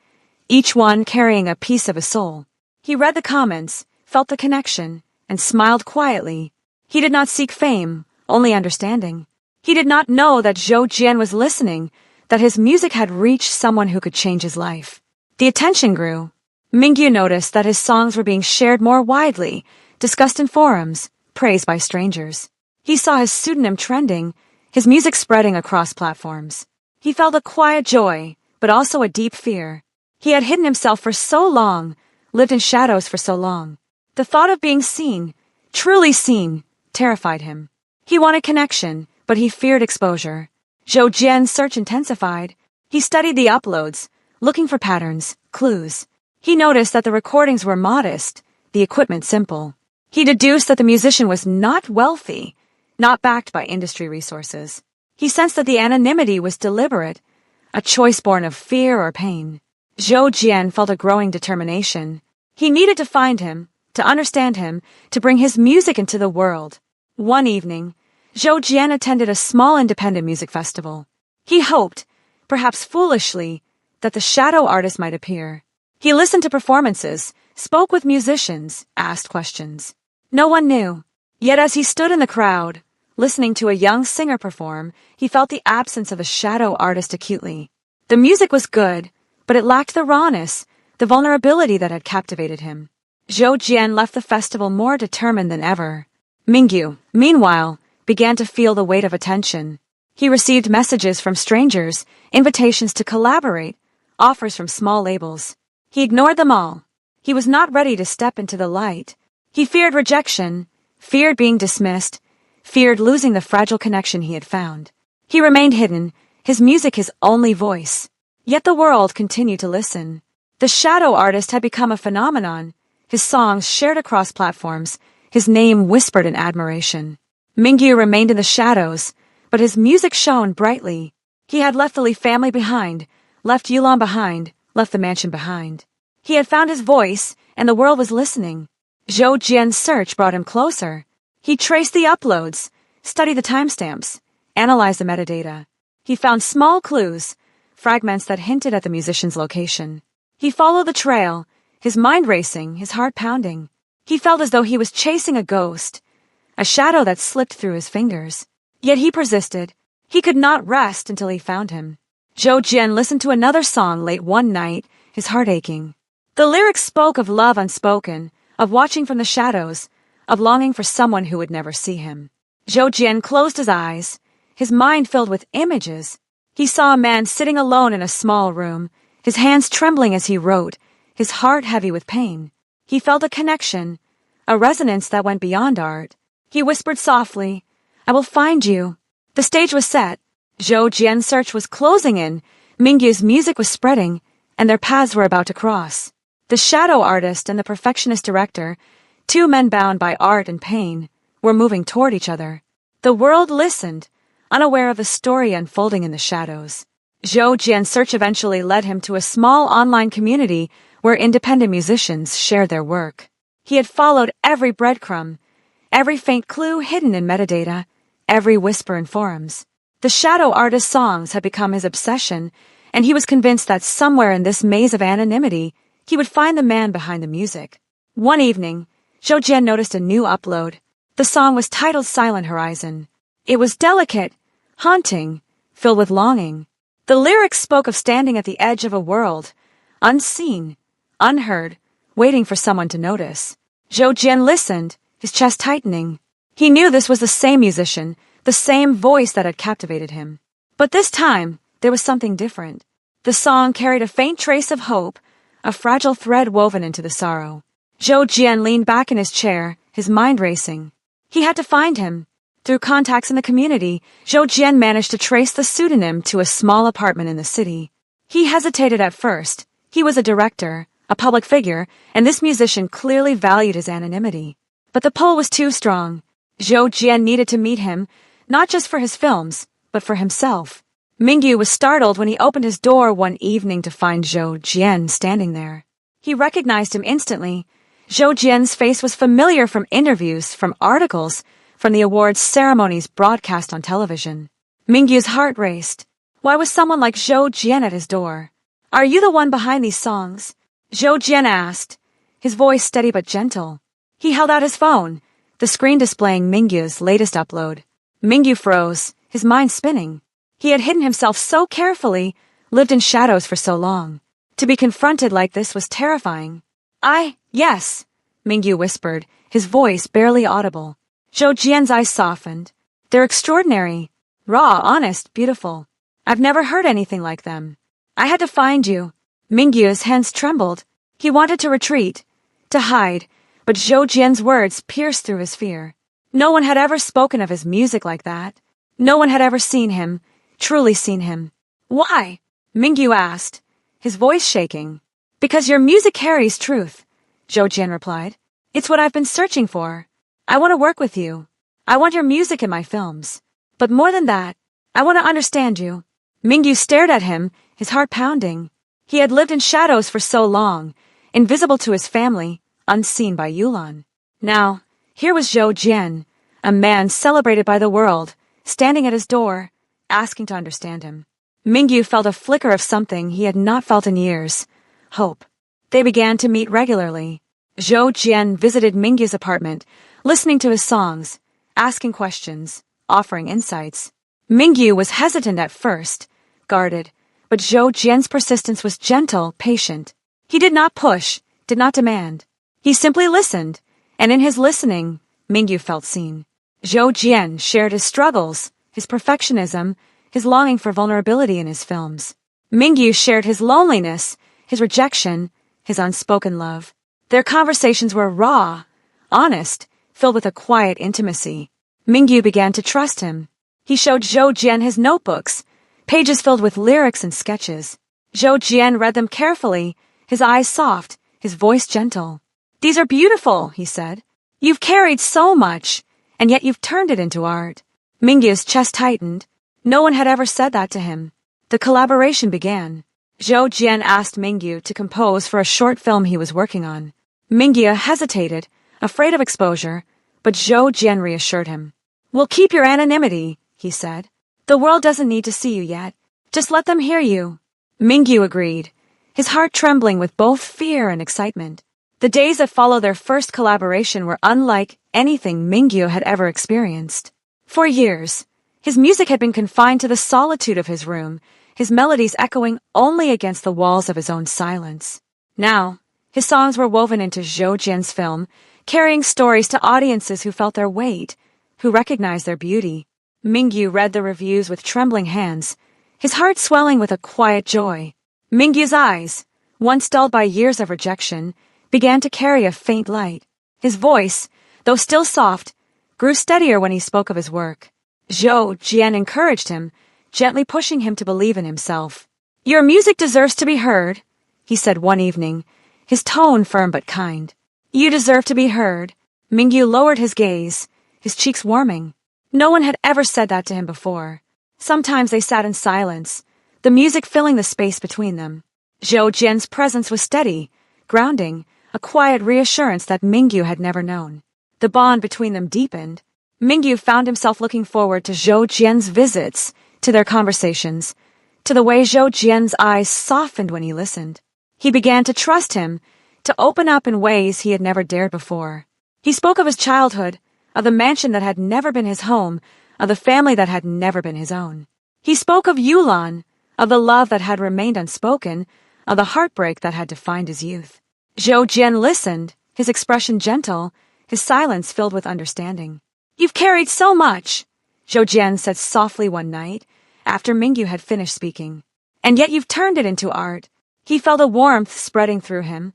each one carrying a piece of his soul. He read the comments, felt the connection, and smiled quietly. He did not seek fame, only understanding. He did not know that Zhou Jian was listening, that his music had reached someone who could change his life. The attention grew. Mingyu noticed that his songs were being shared more widely, discussed in forums, praised by strangers. He saw his pseudonym trending, his music spreading across platforms. He felt a quiet joy, but also a deep fear. He had hidden himself for so long, lived in shadows for so long. The thought of being seen, truly seen, terrified him. He wanted connection, but he feared exposure. Zhou Jian's search intensified. He studied the uploads, looking for patterns, clues. He noticed that the recordings were modest, the equipment simple. He deduced that the musician was not wealthy, not backed by industry resources. He sensed that the anonymity was deliberate, a choice born of fear or pain. Zhou Jian felt a growing determination. He needed to find him, to understand him, to bring his music into the world. One evening, Zhou Jian attended a small independent music festival. He hoped, perhaps foolishly, that the shadow artist might appear. He listened to performances, spoke with musicians, asked questions. No one knew. Yet as he stood in the crowd, listening to a young singer perform, he felt the absence of the shadow artist acutely. The music was good, but it lacked the rawness, the vulnerability that had captivated him. Zhou Jian left the festival more determined than ever. Mingyu, meanwhile, began to feel the weight of attention. He received messages from strangers, invitations to collaborate, offers from small labels. He ignored them all. He was not ready to step into the light. He feared rejection, feared being dismissed, feared losing the fragile connection he had found. He remained hidden, his music his only voice. Yet the world continued to listen. The shadow artist had become a phenomenon, his songs shared across platforms, his name whispered in admiration. Mingyu remained in the shadows, but his music shone brightly. He had left the Li family behind, left Yulan behind, left the mansion behind. He had found his voice, and the world was listening. Zhou Jian's search brought him closer. He traced the uploads, studied the timestamps, analyzed the metadata. He found small clues, fragments that hinted at the musician's location. He followed the trail, his mind racing, his heart pounding. He felt as though he was chasing a ghost, a shadow that slipped through his fingers. Yet he persisted. He could not rest until he found him. Zhou Jian listened to another song late one night, his heart aching. The lyrics spoke of love unspoken, of watching from the shadows, of longing for someone who would never see him. Zhou Jian closed his eyes, his mind filled with images. He saw a man sitting alone in a small room, his hands trembling as he wrote, his heart heavy with pain. He felt a connection, a resonance that went beyond art. He whispered softly, "I will find you." The stage was set. Zhou Jian's search was closing in, Mingyu's music was spreading, and their paths were about to cross. The shadow artist and the perfectionist director, two men bound by art and pain, were moving toward each other. The world listened, unaware of the story unfolding in the shadows. Zhou Jian's search eventually led him to a small online community where independent musicians shared their work. He had followed every breadcrumb, every faint clue hidden in metadata, every whisper in forums. The shadow artist's songs had become his obsession, and he was convinced that somewhere in this maze of anonymity, he would find the man behind the music. One evening, Zhou Jian noticed a new upload. The song was titled Silent Horizon. It was delicate, haunting, filled with longing. The lyrics spoke of standing at the edge of a world, unseen, unheard, waiting for someone to notice. Zhou Jian listened, his chest tightening. He knew this was the same musician, the same voice that had captivated him. But this time, there was something different. The song carried a faint trace of hope, a fragile thread woven into the sorrow. Zhou Jian leaned back in his chair, his mind racing. He had to find him. Through contacts in the community, Zhou Jian managed to trace the pseudonym to a small apartment in the city. He hesitated at first. He was a director, a public figure, and this musician clearly valued his anonymity. But the pull was too strong. Zhou Jian needed to meet him, not just for his films, but for himself. Mingyu was startled when he opened his door one evening to find Zhou Jian standing there. He recognized him instantly. Zhou Jian's face was familiar from interviews, from articles, from the awards ceremonies broadcast on television. Mingyu's heart raced. Why was someone like Zhou Jian at his door? Are you the one behind these songs? Zhou Jian asked, his voice steady but gentle. He held out his phone, the screen displaying Mingyu's latest upload. Mingyu froze, his mind spinning. He had hidden himself so carefully, lived in shadows for so long. To be confronted like this was terrifying. Yes, Mingyu whispered, his voice barely audible. Zhou Jian's eyes softened. They're extraordinary, raw, honest, beautiful. I've never heard anything like them. I had to find you. Mingyu's hands trembled. He wanted to retreat, to hide, but Zhou Jian's words pierced through his fear. No one had ever spoken of his music like that. No one had ever seen him, truly seen him. Why? Mingyu asked, his voice shaking. Because your music carries truth, Zhou Jian replied. It's what I've been searching for. I want to work with you. I want your music in my films. But more than that, I want to understand you. Mingyu stared at him, his heart pounding. He had lived in shadows for so long, invisible to his family, unseen by Yulan. Now, here was Zhou Jian, a man celebrated by the world, standing at his door, asking to understand him. Mingyu felt a flicker of something he had not felt in years. Hope. They began to meet regularly. Zhou Jian visited Mingyu's apartment, listening to his songs, asking questions, offering insights. Mingyu was hesitant at first, guarded, but Zhou Jian's persistence was gentle, patient. He did not push, did not demand. He simply listened, and in his listening, Mingyu felt seen. Zhou Jian shared his struggles, his perfectionism, his longing for vulnerability in his films. Mingyu shared his loneliness, his rejection, his unspoken love. Their conversations were raw, honest, filled with a quiet intimacy. Mingyu began to trust him. He showed Zhou Jian his notebooks, pages filled with lyrics and sketches. Zhou Jian read them carefully, his eyes soft, his voice gentle. These are beautiful, he said. You've carried so much, and yet you've turned it into art. Mingyu's chest tightened. No one had ever said that to him. The collaboration began. Zhou Jian asked Mingyu to compose for a short film he was working on. Mingyu hesitated, afraid of exposure, but Zhou Jian reassured him. We'll keep your anonymity, he said. The world doesn't need to see you yet. Just let them hear you. Mingyu agreed, his heart trembling with both fear and excitement. The days that followed their first collaboration were unlike anything Mingyu had ever experienced. For years, his music had been confined to the solitude of his room, his melodies echoing only against the walls of his own silence. Now, his songs were woven into Zhou Jian's film, carrying stories to audiences who felt their weight, who recognized their beauty. Mingyu read the reviews with trembling hands, his heart swelling with a quiet joy. Mingyu's eyes, once dulled by years of rejection, began to carry a faint light. His voice, though still soft, grew steadier when he spoke of his work. Zhou Jian encouraged him, gently pushing him to believe in himself. Your music deserves to be heard, he said one evening, his tone firm but kind. You deserve to be heard. Mingyu lowered his gaze, his cheeks warming. No one had ever said that to him before. Sometimes they sat in silence, the music filling the space between them. Zhou Jian's presence was steady, grounding, a quiet reassurance that Mingyu had never known. The bond between them deepened. Mingyu found himself looking forward to Zhou Jian's visits, to their conversations, to the way Zhou Jian's eyes softened when he listened. He began to trust him, to open up in ways he had never dared before. He spoke of his childhood, of the mansion that had never been his home, of the family that had never been his own. He spoke of Yulan, of the love that had remained unspoken, of the heartbreak that had defined his youth. Zhou Jian listened, his expression gentle, his silence filled with understanding. "You've carried so much," Zhou Jian said softly one night, after Mingyu had finished speaking. "And yet you've turned it into art." He felt a warmth spreading through him,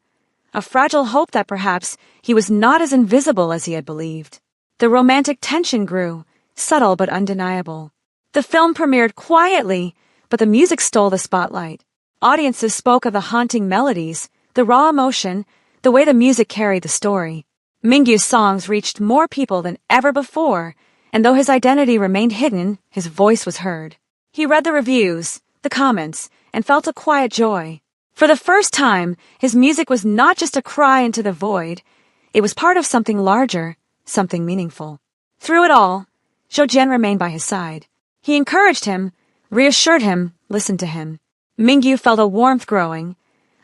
a fragile hope that perhaps he was not as invisible as he had believed. The romantic tension grew, subtle but undeniable. The film premiered quietly, but the music stole the spotlight. Audiences spoke of the haunting melodies, the raw emotion, the way the music carried the story. Mingyu's songs reached more people than ever before, and though his identity remained hidden, his voice was heard. He read the reviews, the comments, and felt a quiet joy. For the first time, his music was not just a cry into the void, it was part of something larger, something meaningful. Through it all, Zhou Jian remained by his side. He encouraged him, reassured him, listened to him. Mingyu felt a warmth growing,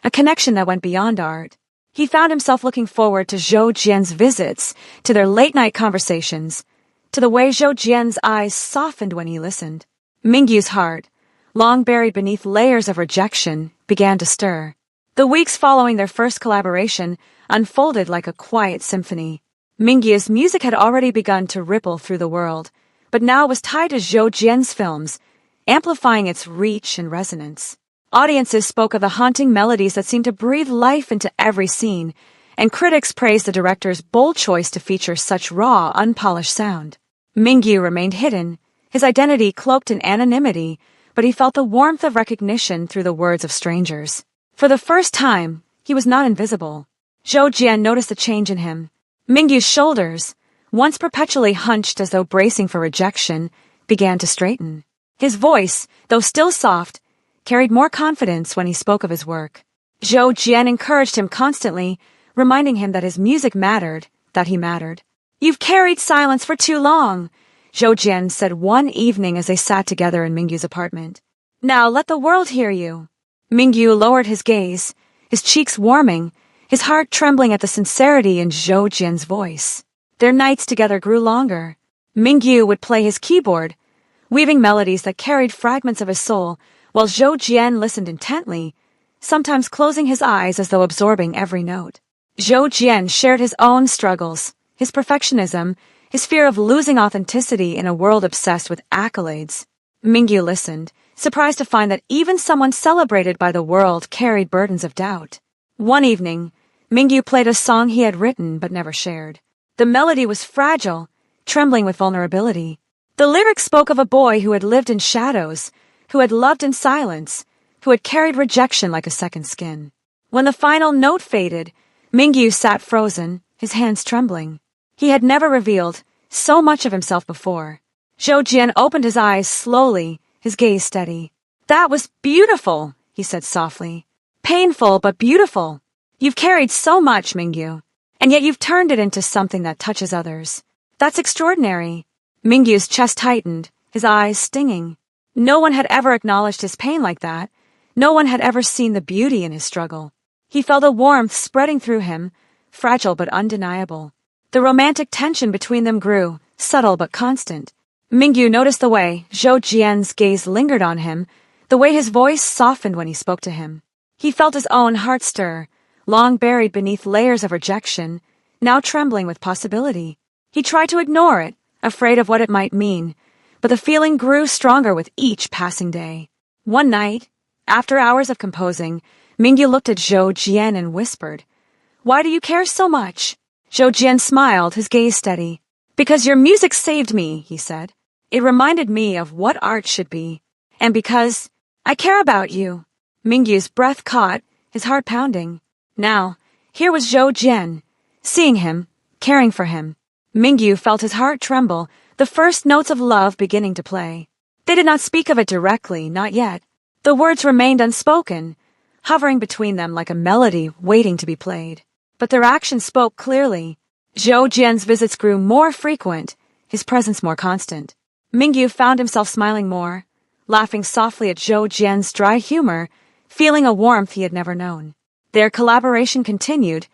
a connection that went beyond art. He found himself looking forward to Zhou Jian's visits, to their late-night conversations, to the way Zhou Jian's eyes softened when he listened. Mingyu's heart, long buried beneath layers of rejection, began to stir. The weeks following their first collaboration unfolded like a quiet symphony. Mingyu's music had already begun to ripple through the world, but now was tied to Zhou Jian's films, amplifying its reach and resonance. Audiences spoke of the haunting melodies that seemed to breathe life into every scene, and critics praised the director's bold choice to feature such raw, unpolished sound. Mingyu remained hidden, his identity cloaked in anonymity, but he felt the warmth of recognition through the words of strangers. For the first time, he was not invisible. Zhou Jian noticed a change in him. Mingyu's shoulders, once perpetually hunched as though bracing for rejection, began to straighten. His voice, though still soft, carried more confidence when he spoke of his work. Zhou Jian encouraged him constantly, reminding him that his music mattered, that he mattered. "You've carried silence for too long," Zhou Jian said one evening as they sat together in Mingyu's apartment. "Now let the world hear you." Mingyu lowered his gaze, his cheeks warming, his heart trembling at the sincerity in Zhou Jian's voice. Their nights together grew longer. Mingyu would play his keyboard, weaving melodies that carried fragments of his soul, while Zhou Jian listened intently, sometimes closing his eyes as though absorbing every note. Zhou Jian shared his own struggles, his perfectionism, his fear of losing authenticity in a world obsessed with accolades. Mingyu listened, surprised to find that even someone celebrated by the world carried burdens of doubt. One evening, Mingyu played a song he had written but never shared. The melody was fragile, trembling with vulnerability. The lyrics spoke of a boy who had lived in shadows, who had loved in silence, who had carried rejection like a second skin. When the final note faded, Mingyu sat frozen, his hands trembling. He had never revealed so much of himself before. Zhou Jian opened his eyes slowly, his gaze steady. "That was beautiful," he said softly. "Painful, but beautiful. You've carried so much, Mingyu, and yet you've turned it into something that touches others. That's extraordinary." Mingyu's chest tightened, his eyes stinging. No one had ever acknowledged his pain like that. No one had ever seen the beauty in his struggle. He felt a warmth spreading through him, fragile but undeniable. The romantic tension between them grew, subtle but constant. Mingyu noticed the way Zhou Jian's gaze lingered on him, the way his voice softened when he spoke to him. He felt his own heart stir, long buried beneath layers of rejection, now trembling with possibility. He tried to ignore it, afraid of what it might mean, but the feeling grew stronger with each passing day. One night, after hours of composing, Mingyu looked at Zhou Jian and whispered, "Why do you care so much?" Zhou Jian smiled, his gaze steady. "Because your music saved me," he said. "It reminded me of what art should be. And because I care about you." Mingyu's breath caught, his heart pounding. Now, here was Zhou Jian, seeing him, caring for him. Mingyu felt his heart tremble, the first notes of love beginning to play. They did not speak of it directly, not yet. The words remained unspoken, hovering between them like a melody waiting to be played. But their actions spoke clearly. Zhou Jian's visits grew more frequent, his presence more constant. Mingyu found himself smiling more, laughing softly at Zhou Jian's dry humor, feeling a warmth he had never known. Their collaboration continued,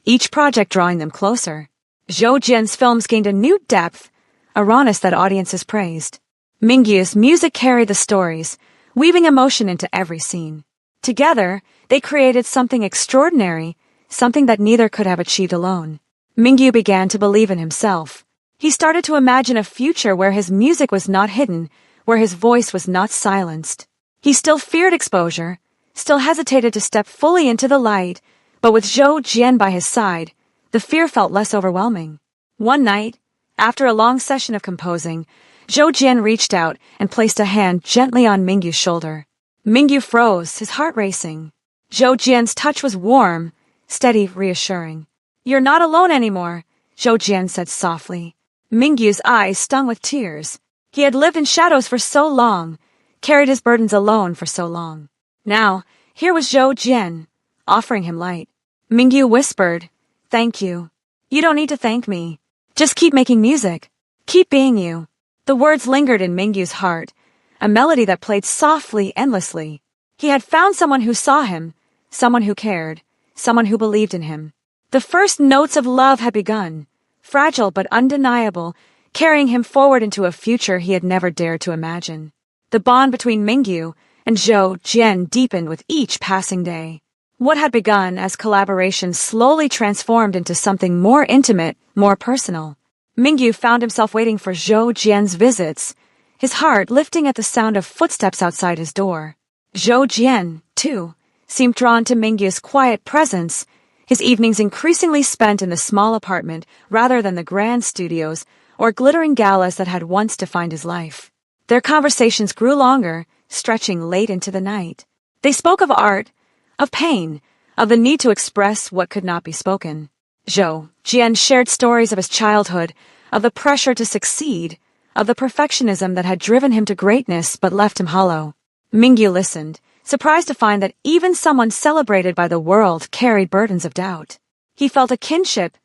each project drawing them closer. Zhou Jian's films gained a new depth, a rawness that audiences praised. Mingyu's music carried the stories, weaving emotion into every scene. Together, they created something extraordinary, something that neither could have achieved alone. Mingyu began to believe in himself. He started to imagine a future where his music was not hidden, where his voice was not silenced. He still feared exposure, still hesitated to step fully into the light, but with Zhou Jian by his side, the fear felt less overwhelming. One night, after a long session of composing, Zhou Jian reached out and placed a hand gently on Mingyu's shoulder. Mingyu froze, his heart racing. Zhou Jian's touch was warm, steady, reassuring. "You're not alone anymore," Zhou Jian said softly. Mingyu's eyes stung with tears. He had lived in shadows for so long, carried his burdens alone for so long. Now, here was Zhou Jian, offering him light. Mingyu whispered, "Thank you. You don't need to thank me. Just keep making music. Keep being you." The words lingered in Mingyu's heart, a melody that played softly, endlessly. He had found someone who saw him, someone who cared, someone who believed in him. The first notes of love had begun, fragile but undeniable, carrying him forward into a future he had never dared to imagine. The bond between Mingyu and Zhou Jian deepened with each passing day. What had begun as collaboration slowly transformed into something more intimate, more personal. Mingyu found himself waiting for Zhou Jian's visits, his heart lifting at the sound of footsteps outside his door. Zhou Jian, too, seemed drawn to Mingyu's quiet presence, his evenings increasingly spent in the small apartment rather than the grand studios or glittering galas that had once defined his life. Their conversations grew longer, stretching late into the night. They spoke of art, of pain, of the need to express what could not be spoken. Zhou Jian shared stories of his childhood, of the pressure to succeed, of the perfectionism that had driven him to greatness but left him hollow. Mingyu listened, surprised to find that even someone celebrated by the world carried burdens of doubt. He felt a kinship,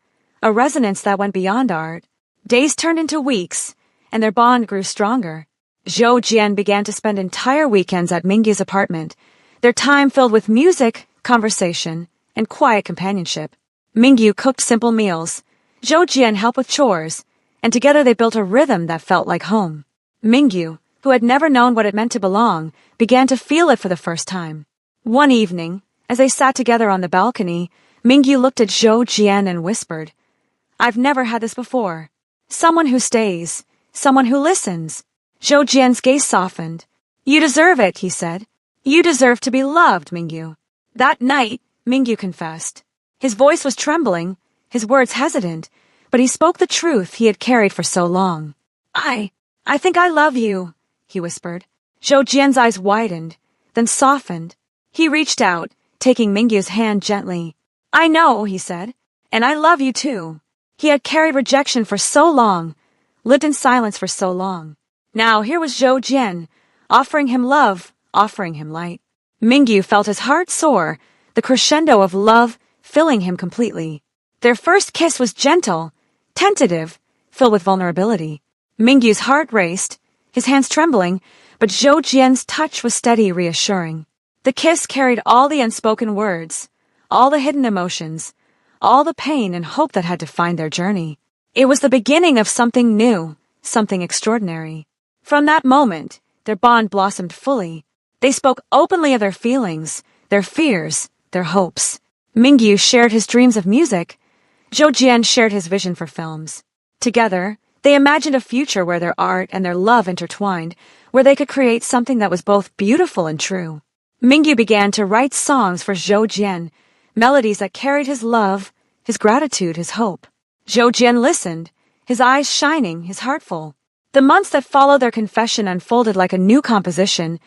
a resonance that went beyond art. Days turned into weeks, and their bond grew stronger. Zhou Jian began to spend entire weekends at Mingyu's apartment, their time filled with music, conversation, and quiet companionship. Mingyu cooked simple meals, Zhou Jian helped with chores, and together they built a rhythm that felt like home. Mingyu, who had never known what it meant to belong, began to feel it for the first time. One evening, as they sat together on the balcony, Mingyu looked at Zhou Jian and whispered, "I've never had this before. Someone who stays, someone who listens." Zhou Jian's gaze softened. "You deserve it," he said. "You deserve to be loved, Mingyu." That night, Mingyu confessed. His voice was trembling, his words hesitant, but he spoke the truth he had carried for so long. I think I love you," he whispered. Zhou Jian's eyes widened, then softened. He reached out, taking Mingyu's hand gently. "I know," he said, "and I love you too." He had carried rejection for so long, lived in silence for so long. Now here was Zhou Jian, offering him love, offering him light. Mingyu felt his heart soar, the crescendo of love filling him completely. Their first kiss was gentle, tentative, filled with vulnerability. Mingyu's heart raced, his hands trembling, but Zhou Jian's touch was steady, reassuring. The kiss carried all the unspoken words, all the hidden emotions, all the pain and hope that had defined their journey. It was the beginning of something new, something extraordinary. From that moment, their bond blossomed fully. They spoke openly of their feelings, their fears, their hopes. Mingyu shared his dreams of music. Zhou Jian shared his vision for films. Together, they imagined a future where their art and their love intertwined, where they could create something that was both beautiful and true. Mingyu began to write songs for Zhou Jian, melodies that carried his love, his gratitude, his hope. Zhou Jian listened, his eyes shining, his heart full. The months that followed their confession unfolded like a new composition,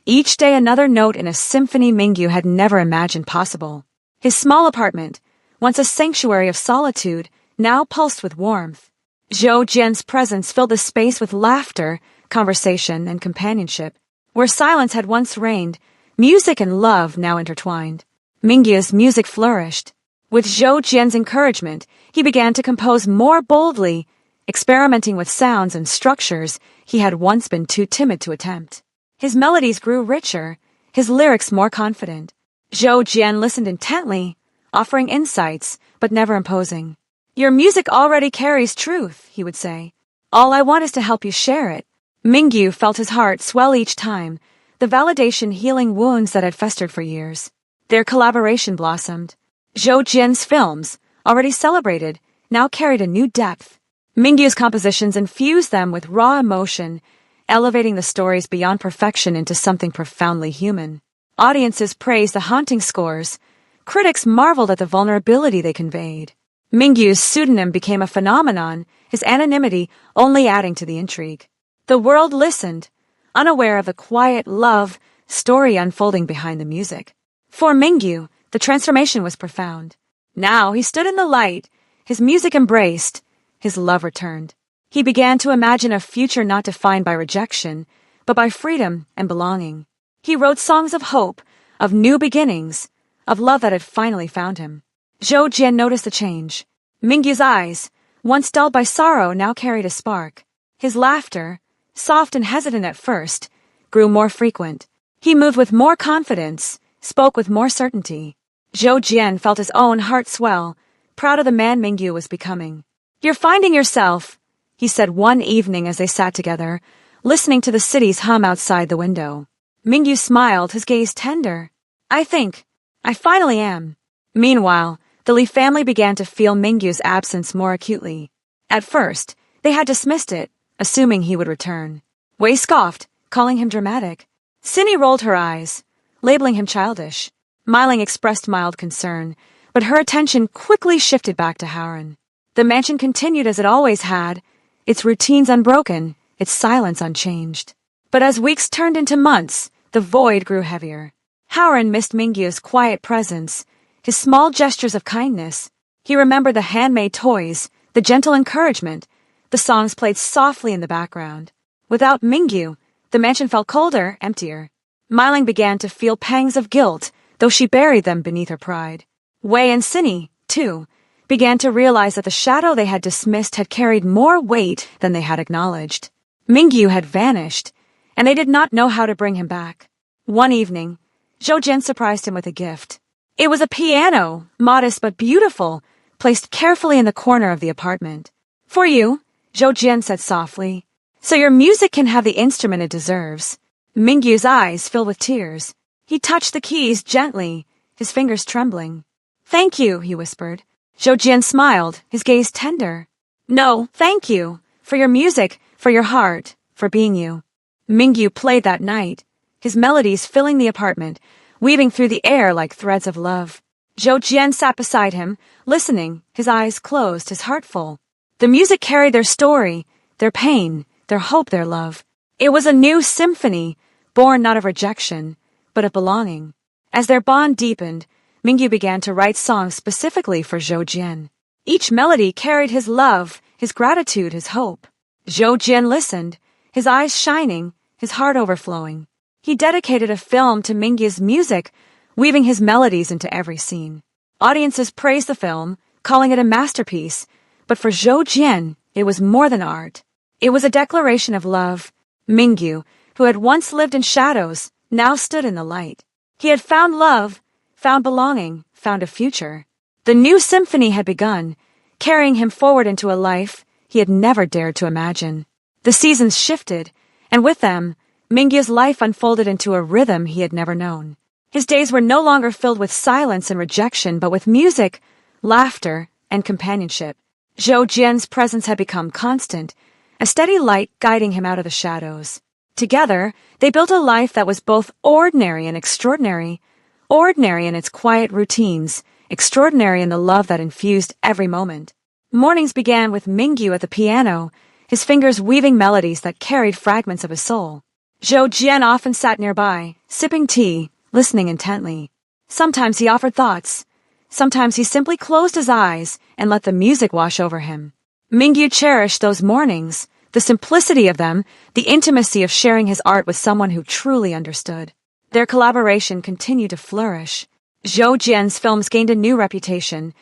each day another note in a symphony Mingyu had never imagined possible. His small apartment, once a sanctuary of solitude, now pulsed with warmth. Zhou Jian's presence filled the space with laughter, conversation, and companionship. Where silence had once reigned, music and love now intertwined. Mingyu's music flourished. With Zhou Jian's encouragement, he began to compose more boldly, experimenting with sounds and structures he had once been too timid to attempt. His melodies grew richer, his lyrics more confident. Zhou Jian listened intently, offering insights, but never imposing. Your music already carries truth, he would say. All I want is to help you share it. Mingyu felt his heart swell each time, the validation healing wounds that had festered for years. Their collaboration blossomed. Zhou Jian's films, already celebrated, now carried a new depth. Mingyu's compositions infused them with raw emotion, elevating the stories beyond perfection into something profoundly human. Audiences praised the haunting scores. Critics marveled at the vulnerability they conveyed. Mingyu's pseudonym became a phenomenon, his anonymity only adding to the intrigue. The world listened, unaware of the quiet love story unfolding behind the music. For Mingyu, the transformation was profound. Now he stood in the light, his music embraced, his love returned. He began to imagine a future not defined by rejection, but by freedom and belonging. He wrote songs of hope, of new beginnings, of love that had finally found him. Zhou Jian noticed the change. Mingyu's eyes, once dulled by sorrow, now carried a spark. His laughter, soft and hesitant at first, grew more frequent. He moved with more confidence, spoke with more certainty. Zhou Jian felt his own heart swell, proud of the man Mingyu was becoming. You're finding yourself, he said one evening as they sat together, listening to the city's hum outside the window. Mingyu smiled, his gaze tender. I finally am. Meanwhile, the Li family began to feel Mingyu's absence more acutely. At first, they had dismissed it, assuming he would return. Wei scoffed, calling him dramatic. Cindy rolled her eyes, labeling him childish. Miling expressed mild concern, but her attention quickly shifted back to Howren. The mansion continued as it always had, its routines unbroken, its silence unchanged. But as weeks turned into months, the void grew heavier. Howren missed Mingyu's quiet presence, his small gestures of kindness. He remembered the handmade toys, the gentle encouragement, the songs played softly in the background. Without Mingyu, the mansion felt colder, emptier. Miling began to feel pangs of guilt, though she buried them beneath her pride. Wei and Cindy, too, began to realize that the shadow they had dismissed had carried more weight than they had acknowledged. Mingyu had vanished, and they did not know how to bring him back. One evening, Zhou Jian surprised him with a gift. It was a piano, modest but beautiful, placed carefully in the corner of the apartment. For you, Zhou Jian said softly, so your music can have the instrument it deserves. Mingyu's eyes filled with tears. He touched the keys gently, his fingers trembling. Thank you, he whispered. Zhou Jian smiled, his gaze tender. No, thank you. For your music, for your heart, for being you. Mingyu played that night, his melodies filling the apartment, weaving through the air like threads of love. Zhou Jian sat beside him, listening, his eyes closed, his heart full. The music carried their story, their pain, their hope, their love. It was a new symphony, born not of rejection, but of belonging. As their bond deepened, Mingyu began to write songs specifically for Zhou Jian. Each melody carried his love, his gratitude, his hope. Zhou Jian listened, his eyes shining, his heart overflowing. He dedicated a film to Mingyu's music, weaving his melodies into every scene. Audiences praised the film, calling it a masterpiece, but for Zhou Jian, it was more than art. It was a declaration of love. Mingyu, who had once lived in shadows, now stood in the light. He had found love, found belonging, found a future. The new symphony had begun, carrying him forward into a life he had never dared to imagine. The seasons shifted, and with them, Mingyu's life unfolded into a rhythm he had never known. His days were no longer filled with silence and rejection, but with music, laughter, and companionship. Zhou Jian's presence had become constant, a steady light guiding him out of the shadows. Together, they built a life that was both ordinary and extraordinary. Ordinary in its quiet routines, extraordinary in the love that infused every moment. Mornings began with Mingyu at the piano, his fingers weaving melodies that carried fragments of his soul. Zhou Jian often sat nearby, sipping tea, listening intently. Sometimes he offered thoughts. Sometimes he simply closed his eyes and let the music wash over him. Mingyu cherished those mornings, the simplicity of them, the intimacy of sharing his art with someone who truly understood. Their collaboration continued to flourish. Zhou Jian's films gained a new reputation,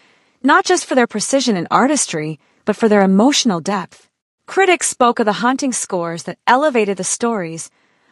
not just for their precision and artistry, but for their emotional depth. Critics spoke of the haunting scores that elevated the stories,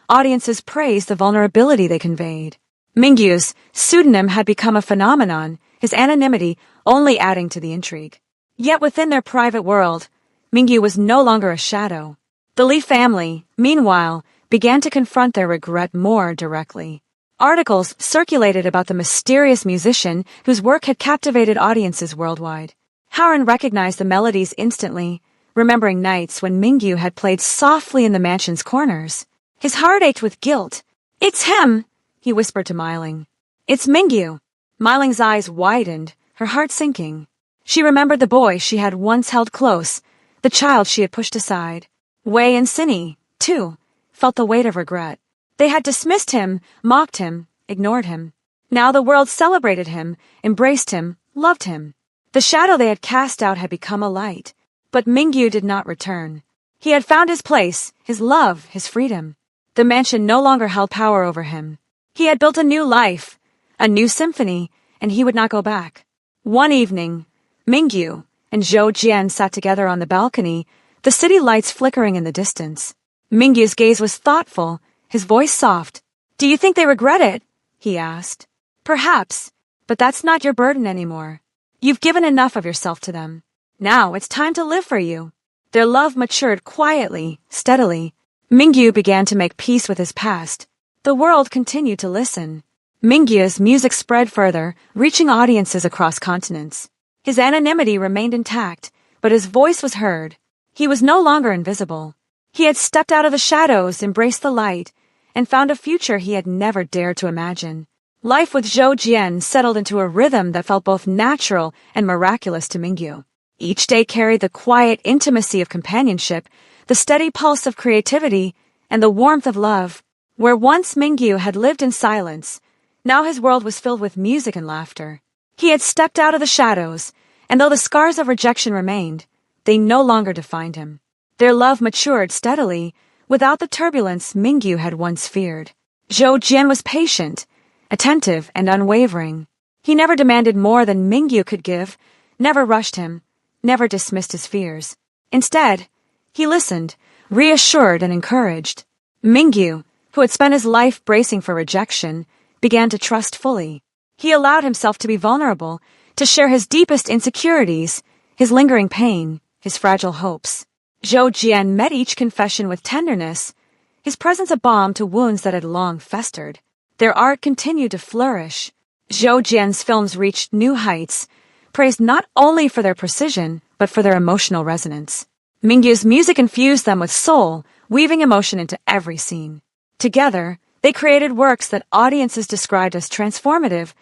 audiences praised the vulnerability they conveyed. Mingyu's pseudonym had become a phenomenon, his anonymity only adding to the intrigue. Yet within their private world, Mingyu was no longer a shadow. The Li family, meanwhile, began to confront their regret more directly. Articles circulated about the mysterious musician whose work had captivated audiences worldwide. Howard recognized the melodies instantly, remembering nights when Mingyu had played softly in the mansion's corners. His heart ached with guilt. "It's him," he whispered to Meiling. "It's Mingyu." Meiling's eyes widened, her heart sinking. She remembered the boy she had once held close, the child she had pushed aside. Wei and Symphony, too, felt the weight of regret. They had dismissed him, mocked him, ignored him. Now the world celebrated him, embraced him, loved him. The shadow they had cast out had become a light. But Mingyu did not return. He had found his place, his love, his freedom. The mansion no longer held power over him. He had built a new life, a new symphony, and he would not go back. One evening, Mingyu and Zhou Jian sat together on the balcony, the city lights flickering in the distance. Mingyu's gaze was thoughtful, his voice soft. "Do you think they regret it?" he asked. "Perhaps, but that's not your burden anymore. You've given enough of yourself to them. Now it's time to live for you." Their love matured quietly, steadily. Mingyu began to make peace with his past. The world continued to listen. Mingyu's music spread further, reaching audiences across continents. His anonymity remained intact, but his voice was heard. He was no longer invisible. He had stepped out of the shadows, embraced the light, and found a future he had never dared to imagine. Life with Zhou Jian settled into a rhythm that felt both natural and miraculous to Mingyu. Each day carried the quiet intimacy of companionship, the steady pulse of creativity, and the warmth of love. Where once Mingyu had lived in silence, now his world was filled with music and laughter. He had stepped out of the shadows, and though the scars of rejection remained, they no longer defined him. Their love matured steadily, without the turbulence Mingyu had once feared. Zhou Jian was patient, attentive, and unwavering. He never demanded more than Mingyu could give, never rushed him, never dismissed his fears. Instead, he listened, reassured and encouraged. Mingyu, who had spent his life bracing for rejection, began to trust fully. He allowed himself to be vulnerable, to share his deepest insecurities, his lingering pain, his fragile hopes. Zhou Jian met each confession with tenderness, his presence a balm to wounds that had long festered. Their art continued to flourish. Zhou Jian's films reached new heights, praised not only for their precision, but for their emotional resonance. Mingyu's music infused them with soul, weaving emotion into every scene. Together, they created works that audiences described as transformative,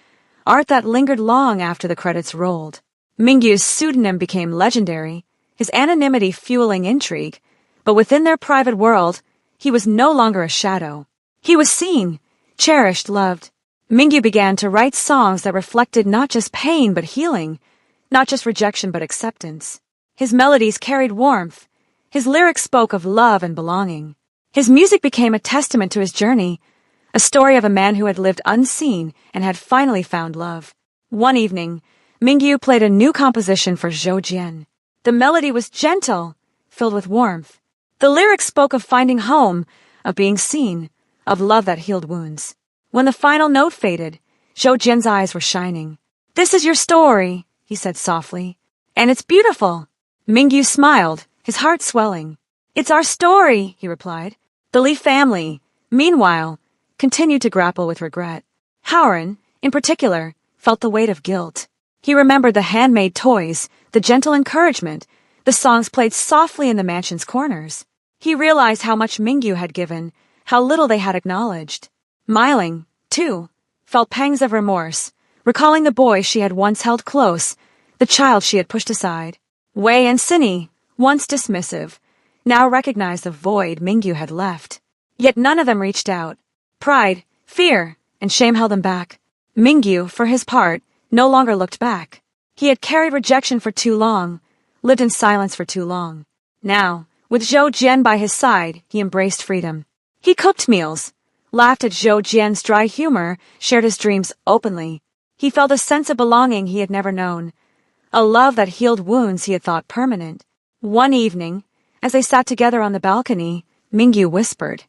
art that lingered long after the credits rolled. Mingyu's pseudonym became legendary, his anonymity fueling intrigue, but within their private world, he was no longer a shadow. He was seen, cherished, loved. Mingyu began to write songs that reflected not just pain but healing, not just rejection but acceptance. His melodies carried warmth. His lyrics spoke of love and belonging. His music became a testament to his journey, a story of a man who had lived unseen and had finally found love. One evening, Mingyu played a new composition for Zhou Jian. The melody was gentle, filled with warmth. The lyrics spoke of finding home, of being seen, of love that healed wounds. When the final note faded, Zhou Jian's eyes were shining. "This is your story," he said softly, "and it's beautiful." Mingyu smiled, his heart swelling. "It's our story," he replied. The Li family, meanwhile, continued to grapple with regret. Howard, in particular, felt the weight of guilt. He remembered the handmade toys, the gentle encouragement, the songs played softly in the mansion's corners. He realized how much Mingyu had given, how little they had acknowledged. Meiling, too, felt pangs of remorse, recalling the boy she had once held close, the child she had pushed aside. Wei and Symphony, once dismissive, now recognized the void Mingyu had left. Yet none of them reached out. Pride, fear, and shame held them back. Mingyu, for his part, no longer looked back. He had carried rejection for too long, lived in silence for too long. Now, with Zhou Jian by his side, he embraced freedom. He cooked meals, laughed at Zhou Jian's dry humor, shared his dreams openly. He felt a sense of belonging he had never known, a love that healed wounds he had thought permanent. One evening, as they sat together on the balcony, Mingyu whispered,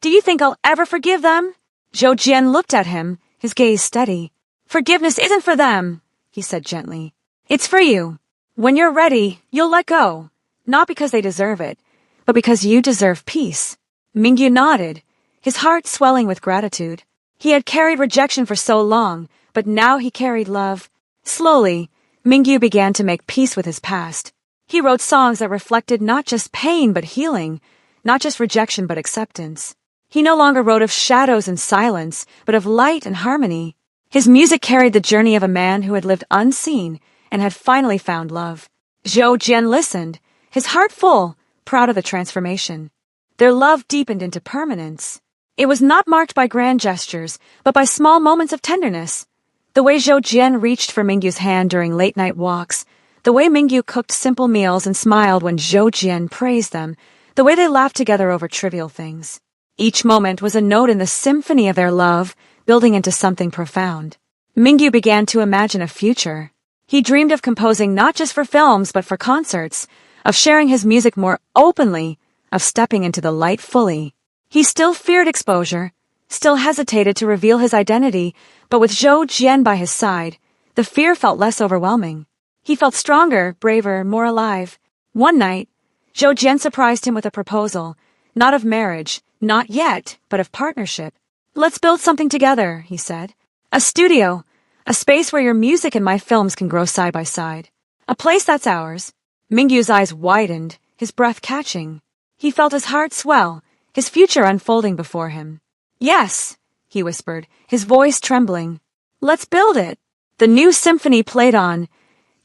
Do you think I'll ever forgive them? Zhou Jian looked at him, his gaze steady. Forgiveness isn't for them, he said gently. It's for you. When you're ready, you'll let go. Not because they deserve it, but because you deserve peace. Mingyu nodded, his heart swelling with gratitude. He had carried rejection for so long, but now he carried love. Slowly, Mingyu began to make peace with his past. He wrote songs that reflected not just pain but healing, not just rejection but acceptance. He no longer wrote of shadows and silence, but of light and harmony. His music carried the journey of a man who had lived unseen and had finally found love. Zhou Jian listened, his heart full, proud of the transformation. Their love deepened into permanence. It was not marked by grand gestures, but by small moments of tenderness. The way Zhou Jian reached for Mingyu's hand during late-night walks, the way Mingyu cooked simple meals and smiled when Zhou Jian praised them, the way they laughed together over trivial things. Each moment was a note in the symphony of their love, building into something profound. Mingyu began to imagine a future. He dreamed of composing not just for films but for concerts, of sharing his music more openly, of stepping into the light fully. He still feared exposure, still hesitated to reveal his identity, but with Zhou Jian by his side, the fear felt less overwhelming. He felt stronger, braver, more alive. One night, Zhou Jian surprised him with a proposal, not of marriage, not yet, but of partnership. Let's build something together, he said. A studio, a space where your music and my films can grow side by side. A place that's ours. Mingyu's eyes widened, his breath catching. He felt his heart swell, his future unfolding before him. Yes, he whispered, his voice trembling. Let's build it. The new symphony played on,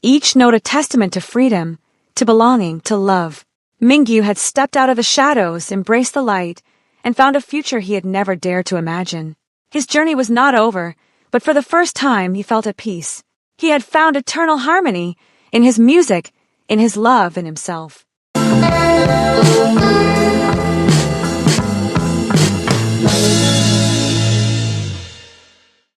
each note a testament to freedom, to belonging, to love. Mingyu had stepped out of the shadows, embraced the light, and found a future he had never dared to imagine. His journey was not over, but for the first time he felt at peace. He had found eternal harmony in his music, in his love, in himself.